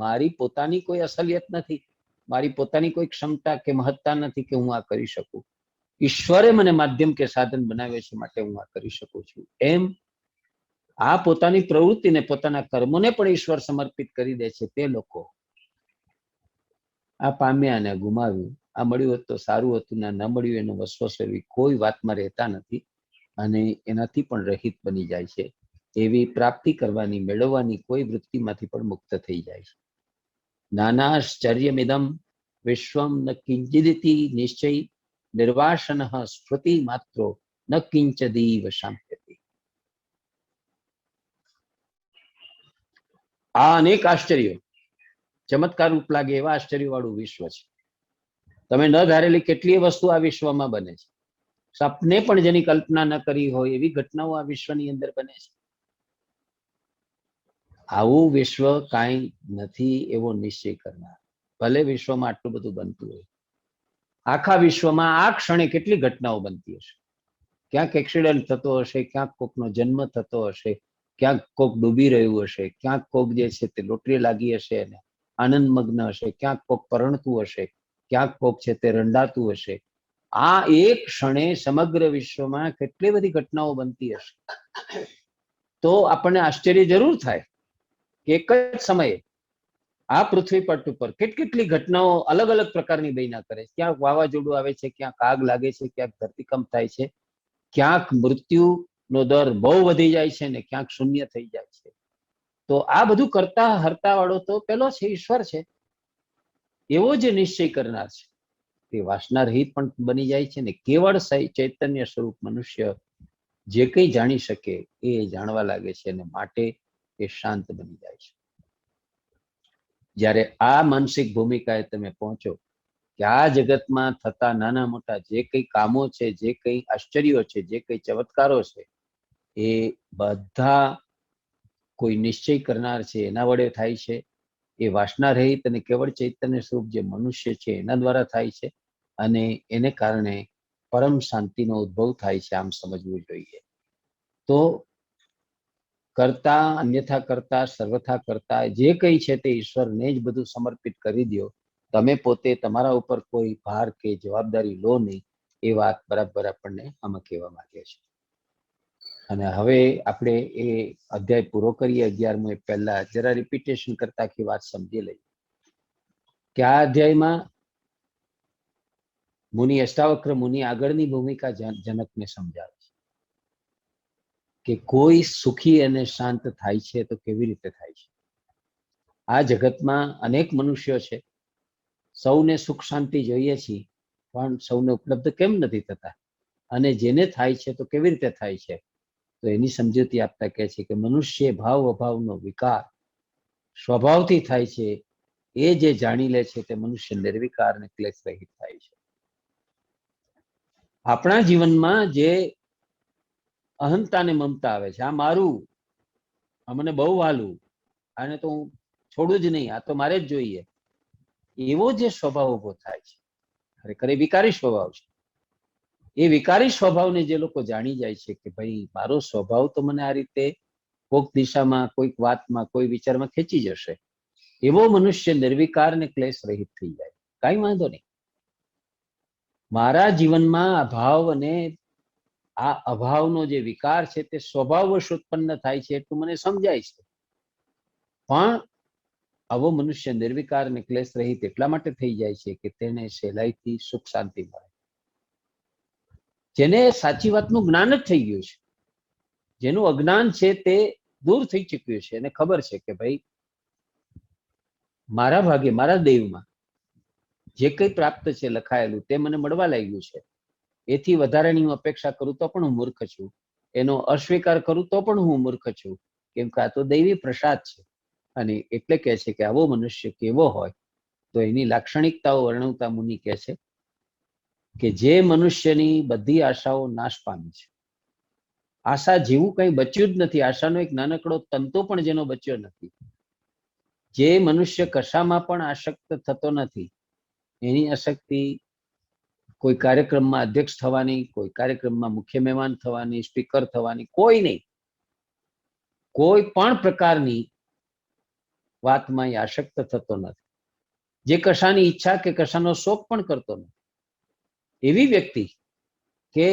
મારી પોતાની કોઈ અસલિયત નથી, મારી પોતાની કોઈ ક્ષમતા કે મહત્તા નથી કે હું આ કરી શકું. ઈશ્વરે મને માધ્યમ કે સાધન બનાવ્યો છે, માટે હું આ કરી શકું છું. એમ આ પોતાની પ્રવૃત્તિને, પોતાના કર્મોને પણ ઈશ્વર સમર્પિત કરી દે છે. તે લોકો આ પામ્યા અને ગુમાવ્યું, આ મળ્યું હોત તો સારું હતું ને ન મળ્યું એનો વસવસો એવી કોઈ વાતમાં રહેતા નથી અને એનાથી પણ રહિત બની જાય છે. એવી પ્રાપ્તિ કરવાની, મેળવવાની કોઈ વૃત્તિમાંથી પણ મુક્ત થઈ જાય છે. નાનાશ્ચર્યમિદમ વિશ્વમ ન કિંચિદિતિ નિશ્ચય નિર્વાસન સ્ફૃતિ માત્રો ન કિંચદીવ શામ્યતિ. આ અનેક આશ્ચર્યો, ચમત્કાર રૂપ લાગે એવા આશ્ચર્ય વાળું વિશ્વ છે. તમે ન ધારેલી કેટલીય વસ્તુ આ વિશ્વમાં બને છે. સપને પણ જેની કલ્પના ન કરી હોય એવી ઘટનાઓ આ વિશ્વની અંદર બને છે. આવું વિશ્વ કાંઈ નથી એવો નિશ્ચય કરનાર. ભલે વિશ્વમાં આટલું બધું બનતું હોય, આખા વિશ્વમાં આ ક્ષણે કેટલી ઘટનાઓ બનતી હશે. ક્યાંક એક્સિડન્ટ થતો હશે, ક્યાંક કોકનો જન્મ થતો હશે, ક્યાંક કોક ડૂબી રહ્યું હશે, ક્યાંક કોક જે છે તે લોટરી લાગી હશે અને આનંદ મગ્ન હશે, ક્યાંક કોક પરણતું હશે, ક્યાંક કોક છે તે રંડાતું હશે. આ એક ક્ષણે સમગ્ર વિશ્વમાં કેટલી બધી ઘટનાઓ બનતી હશે. તો આપણને આશ્ચર્ય જરૂર થાય કે એક જ સમયે આ પૃથ્વી પટ ઉપર કેટલી ઘટનાઓ અલગ અલગ પ્રકારની બન્યા કરે. ક્યાંક વાવાઝોડું આવે છે, ક્યાંક આગ લાગે છે, ક્યાંક ધરતીકંપ થાય છે, ક્યાંક મૃત્યુનો દર બહુ વધી જાય છે ને ક્યાંક શૂન્ય થઈ જાય છે. તો આ બધું કરતા હરતા વાળો તો પેલો છે, ઈશ્વર છે. એવો જે નિશ્ચય કરનાર છે તે વાસના રહિત પણ બની જાય છે ને કેવળ ચૈતન્ય સ્વરૂપ મનુષ્ય જે કંઈ જાણી શકે એ જાણવા લાગે છે અને માટે એ શાંત બની જાય છે. જ્યારે આ માનસિક ભૂમિકાએ તમે પહોંચો કે આ જગતમાં થતા નાના મોટા જે કંઈ કામો છે, જે કંઈ આશ્ચર્યો છે, જે કંઈ ચમત્કારો છે, એ બધા કોઈ નિશ્ચય કરનાર છે એના વડે થાય છે. એ વાસના રહિત અને કેવળ ચૈતન્ય સ્વરૂપ જે મનુષ્ય છે એના દ્વારા થાય છે અને એને કારણે પરમ શાંતિનો ઉદ્ભવ થાય છે. આમ સમજવું જોઈએ. તો કરતા, અન્યથા કરતા, સર્વથા કરતા જે કંઈ છે તે ઈશ્વરને જ બધું સમર્પિત કરી દો. તમે પોતે તમારા ઉપર કોઈ ભાર કે જવાબદારી લો નહીં. એ વાત બરાબર આપણને આમાં કહેવા માંગે છે. અને હવે આપણે એ અધ્યાય પૂરો કરીએ 11મો. એ પહેલા જરા રિપીટેશન કરતા આખી વાત સમજી લઈએ કે આ અધ્યાયમાં મુનિ, અષ્ટાવક્ર મુનિ આગળની ભૂમિકા જનકને સમજાવે છે કે કોઈ સુખી અને શાંત થાય છે તો કેવી રીતે થાય છે. આ જગતમાં અનેક મનુષ્યો છે, સૌને સુખ શાંતિ જોઈએ છીએ, પણ સૌને ઉપલબ્ધ કેમ નથી થતા? અને જેને થાય છે તો કેવી રીતે થાય છે? તો એની સમજૂતી આપતા કહે છે કે મનુષ્ય ભાવ અભાવનો વિકાર સ્વભાવથી થાય છે. એ જે જાણી લે છે તે મનુષ્ય નિર્વિકાર અને ક્લેશ રહિત થાય છે. આપણા જીવનમાં જે અહંતા ને મમતા આવે છે, આ મારું, આ મને બહુ વાલું, આને તો હું છોડું જ નહીં, આ તો મારે જ જોઈએ, એવો જે સ્વભાવ ઉભો થાય છે, ખરેખર એ વિકારી સ્વભાવ છે. એ વિકારી સ્વભાવને જે લોકો જાણી જાય છે કે ભાઈ મારો સ્વભાવ તો મને આ રીતે કોઈક દિશામાં, કોઈક વાતમાં, કોઈ વિચારમાં ખેંચી જશે, એવો મનુષ્ય નિર્વિકાર ને ક્લેશ રહિત થઈ જાય. કાંઈ વાંધો નહીં, મારા જીવનમાં અભાવ અને આ અભાવનો જે વિકાર છે તે સ્વભાવવશ ઉત્પન્ન થાય છે એટલું મને સમજાય છે. પણ આવો મનુષ્ય નિર્વિકાર અને ક્લેશ રહિત એટલા માટે થઈ જાય છે કે તેને સહેલાઈથી સુખ શાંતિ મળે. જેને સાચી વાતનું જ્ઞાન જ થઈ ગયું છે, જેનું અજ્ઞાન છે તે દૂર થઈ ચૂક્યું છે, એને ખબર છે કે ભાઈ મારા ભાગે, મારા દેવમાં જે કંઈ પ્રાપ્ત છે લખાયેલું તે મને મળવા લાગ્યું છે. એથી વધારાની હું અપેક્ષા કરું તો પણ હું મૂર્ખ છું, એનો અસ્વીકાર કરું તો પણ હું મૂર્ખ છું, કેમ કે આ તો દૈવી પ્રસાદ છે. અને એટલે કહે છે કે આવો મનુષ્ય કેવો હોય? તો એની લાક્ષણિકતાઓ વર્ણવતા મુનિ કહે છે કે જે મનુષ્યની બધી આશાઓ નાશ પામી છે, આશા જેવું કંઈ બચ્યું જ નથી, આશાનો એક નાનકડો તંતો પણ જેનો બચ્યો નથી, જે મનુષ્ય કશામાં પણ આસક્ત થતો નથી, એની આસક્તિ કોઈ કાર્યક્રમમાં અધ્યક્ષ થવાની, કોઈ કાર્યક્રમમાં મુખ્ય મહેમાન થવાની, સ્પીકર થવાની કોઈ નહીં. કોઈ પણ પ્રકારની વાતમાં એ આસક્ત થતો નથી, જે કશાની ઈચ્છા કે કશાનો શોખ પણ કરતો નથી. એવી વ્યક્તિ કે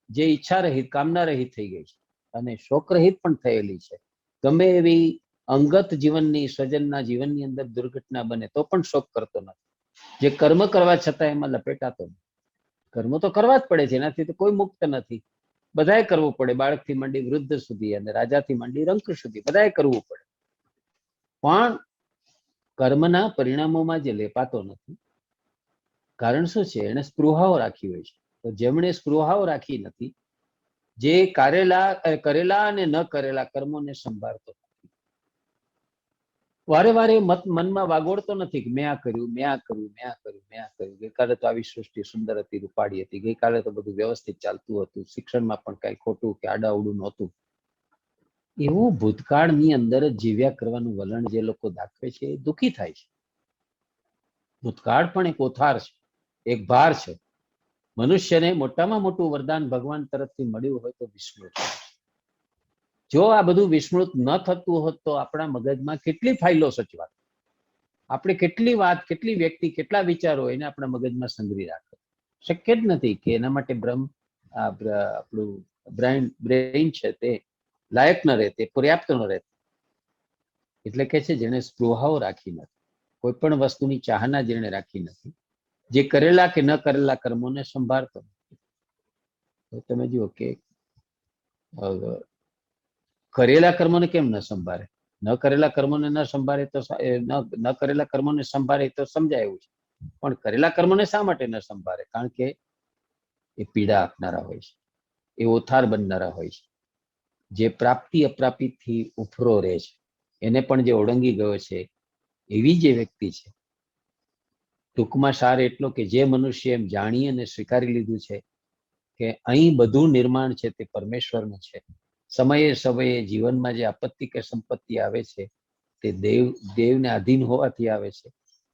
જે ઈચ્છા રહિત કામના રહિત થઈ ગઈ છે અને શોક રહિત પણ થયેલી છે, ગમે એવી અંગત જીવનની સ્વજનના જીવનની અંદર દુર્ઘટના બને તો પણ શોક કરતો નથી, જે કર્મ કરવા છતાં એમાં લપેટાતો નથી. કર્મ તો કરવા જ પડે છે, એનાથી તો કોઈ મુક્ત નથી, બધાએ કરવું પડે, બાળકથી માંડી વૃદ્ધ સુધી અને રાજાથી માંડી રંક સુધી બધાએ કરવું પડે, પણ કર્મના પરિણામોમાં જે લેપાતો નથી. કારણ શું છે? એને સ્પૃહાઓ રાખી હોય છે. તો જેમણે સ્પૃહાઓ રાખી નથી, જે કરેલા અને ન કરેલા કર્મોને સંભાળતો નથી, વારે વારે મનમાં વાગોળતો નથી કે મેં આ કર્યું, મેં આ કર્યું, મેં આ કર્યું, મેં આ કર્યું. ગઈકાલે તો આવી સૃષ્ટિ સુંદર હતી, રૂપાળી હતી, ગઈકાલે તો બધું વ્યવસ્થિત ચાલતું હતું, શિક્ષણમાં પણ કઈ ખોટું કે આડાઅવડું નહોતું. એવું ભૂતકાળની અંદર જ જીવ્યા કરવાનું વલણ જે લોકો દાખવે છે એ દુઃખી થાય છે. ભૂતકાળ પણ એક ઓથાર છે, એક ભાર છે. મનુષ્યને મોટામાં મોટું વરદાન ભગવાન તરફથી મળ્યું હોય તો વિસ્મૃત. જો આ બધું વિસ્મૃત ન થતું હોત તો આપણા મગજમાં કેટલી ફાઇલો સચવાત, આપણે કેટલી વાત, કેટલી વ્યક્તિ, કેટલા વિચારો એને આપણા મગજમાં સંગ્રહી રાખે. શક્ય જ નથી કે એના માટે આપણું બ્રેઇન છે તે લાયક ન રહે, તે પર્યાપ્ત ન રહે. એટલે કે છે જેને સ્પૃહાઓ રાખી નથી, કોઈ પણ વસ્તુની ચાહના જેને રાખી નથી, જે કરેલા કે ન કરેલા કર્મોને સંભાળતો નથી. તો તમે જુઓ કે કરેલા કર્મોને કેમ ન સંભાળે? ન કરેલા કર્મોને ન સંભાળે તો ન કરેલા કર્મોને સંભાળે તો સમજાય એવું છે, પણ કરેલા કર્મોને શા માટે ન સંભાળે? કારણ કે એ પીડા આપનારા હોય છે, એ ઓથાર બનનારા હોય છે. જે પ્રાપ્તિ અપ્રાપ્તિથી ઉફરો રહે છે, એને પણ જે ઓળંગી ગયો છે એવી જે વ્યક્તિ છે. ટૂંકમાં સાર એટલો કે જે મનુષ્ય એમ જાણી અને સ્વીકારી લીધું છે કે અહીં બધું નિર્માણ છે તે પરમેશ્વરનું છે, સમયે સમયે જીવનમાં જે આપત્તિ કે સંપત્તિ આવે છે તે દેવને આધીન હોવાથી આવે છે,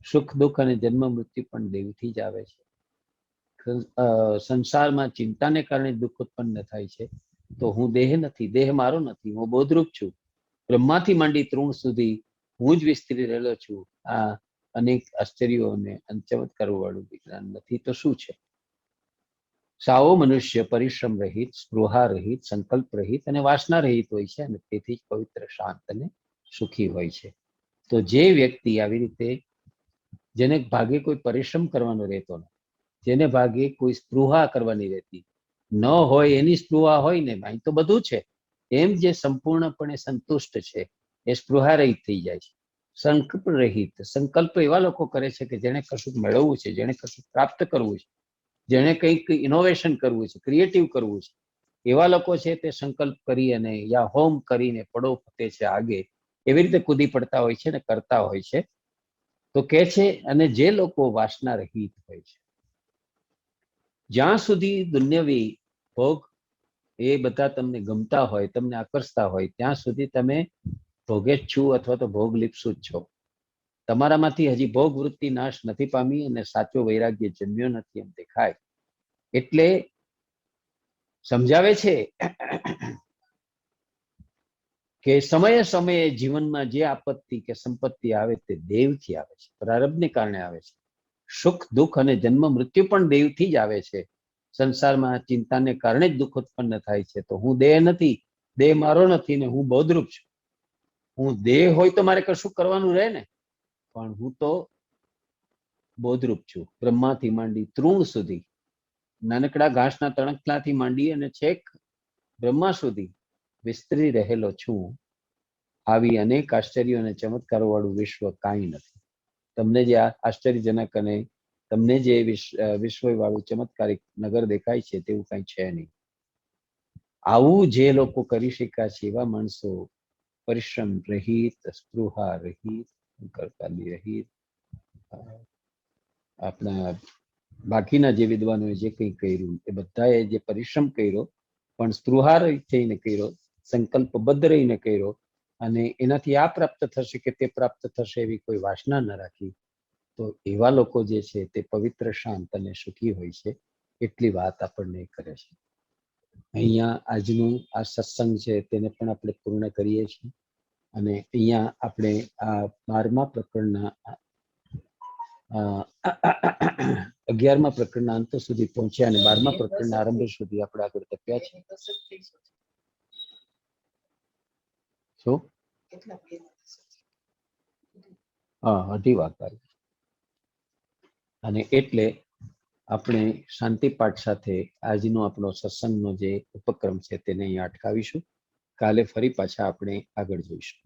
સુખ દુઃખ અને જન્મ મૃત્યુ પણ દેવથી જ આવે છે. સંસારમાં ચિંતાને કારણે દુઃખ ઉત્પન્ન થાય છે, તો હું દેહ નથી, દેહ મારો નથી, હું બોધરૂપ છું, બ્રહ્માથી માંડી તૃણ સુધી હું જ વિસ્તરી રહેલો છું. આ અનેક આશ્ચર્યો અને ચમત્કારો વાળું વિજ્ઞાન નથી તો શું છે? સાવો મનુષ્ય પરિશ્રમ રહિત, સ્પૃહા રહિત, સંકલ્પ રહિત અને વાસના રહિત હોય છે, અને તેથી જ પવિત્ર, શાંત અને સુખી હોય છે. તો જે વ્યક્તિ આવી રીતે, જેને ભાગે કોઈ પરિશ્રમ કરવાનો રહેતો નથી, જેને ભાગે કોઈ સ્પૃહા કરવાની રહેતી ન હોય, એની સ્પૃહા હોય ને અહીં તો બધું છે એમ જે સંપૂર્ણપણે સંતુષ્ટ છે એ સ્પૃહા રહિત થઈ જાય છે. સંકલ્પ રહિત, સંકલ્પ એવા લોકો કરે છે કે જેને કશું મેળવવું છે, જેને કશું પ્રાપ્ત કરવું છે, જેને કંઈક ઇનોવેશન કરવું છે, ક્રિએટિવ કરવું છે, એવા લોકો છે તે સંકલ્પ કરી અને યા હોમ કરીને પડો ફતે છે આગે, એવી રીતે કૂદી પડતા હોય છે ને કરતા હોય છે. તો કે છે, અને જે લોકો વાસના રહિત હોય છે, જ્યાં સુધી દુન્યવી ભોગ એ બધા તમને ગમતા હોય, તમને આકર્ષતા હોય, ત્યાં સુધી તમે ભોગે જ છો અથવા તો ભોગ લીપસુ જ છો. તમારામાંથી હજી ભોગ વૃત્તિ નાશ નથી પામી અને સાચો વૈરાગ્ય જન્મ્યો નથી એમ દેખાય. એટલે સમજાવે છે કે સમયે સમયે જીવનમાં જે આપત્તિ કે સંપત્તિ આવે તે દેવથી આવે છે, પ્રારબ્ધને કારણે આવે છે. સુખ દુઃખ અને જન્મ મૃત્યુ પણ દેવથી જ આવે છે. સંસારમાં ચિંતાને કારણે જ દુઃખ ઉત્પન્ન થાય છે. તો હું દેહ નથી, દેહ મારો નથી ને હું બોધરૂપ છું. હું દેહ હોય તો મારે કશું કરવાનું રહે ને, પણ હું તો બોધરૂપ છું. બ્રહ્માથી માંડી તૃણ સુધી, નાનકડા ઘાસના તણખલાથી માંડી અને છેક બ્રહ્મા સુધી વિસ્તરી રહેલો છું. આવી અનેક આશ્ચર્યો અને ચમત્કારો વાળું વિશ્વ કાંઈ નથી. તમને જે આશ્ચર્યજનક અને તમને જે વિશ્વ વાળું ચમત્કારિક નગર દેખાય છે તેવું કઈ છે નહીં. આવું જે લોકો કરી શક્યા છે એવા માણસો પરિશ્રમ રહિત, સ્પૃહા રહિત, કરતાલી રહિત, આપણા બાકીના જે વિદ્વાનોએ જે કંઈ કર્યું એ બધાએ જે પરિશ્રમ કર્યો પણ સ્પૃહા રહિત થઈને કર્યો, સંકલ્પબદ્ધ રહીને કર્યો, અને એનાથી આ પ્રાપ્ત થશે કે તે પ્રાપ્ત થશે એવી કોઈ વાસના ન રાખી, તો એવા લોકો જે છે તે પવિત્ર, શાંત અને સુખી હોય છે. એટલી વાત આપણને કરે છે. અહીંયા આજનું આ સત્સંગ છે તેને પણ આપણે પૂર્ણ કરીએ છીએ. અને અહીંયા આપણે આ 12મા પ્રકરણના 11મા પ્રકરણના અંત સુધી પહોંચ્યા અને 12મા પ્રકરણના આરંભ સુધી આપણે આગળ તપ્યા છે. શું? હા, 2:30 વાગ્યા. અને એટલે આપણે શાંતિ પાઠ સાથે આજનો આપણો સત્સંગનો જે ઉપક્રમ છે તેને અહીંયા અટકાવીશું. કાલે ફરી પાછા આપણે આગળ જઈશું.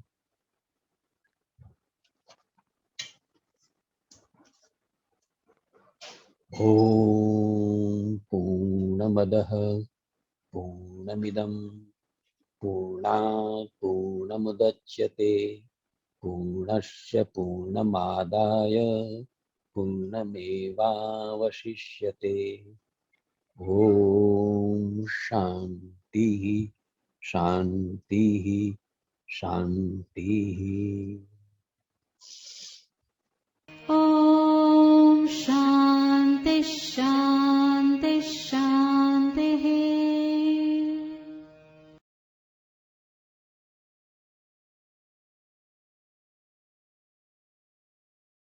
ઓમ પૂર્ણમદઃ પૂર્ણમિદં પૂર્ણાત પૂર્ણમુદચ્યતે પૂર્ણસ્ય પૂર્ણમાદાય પૂર્ણમેવાવશિષ્યતે. ઓમ શાંતિ શાંતિ શાંતિ. ॐ शान्ति शान्ति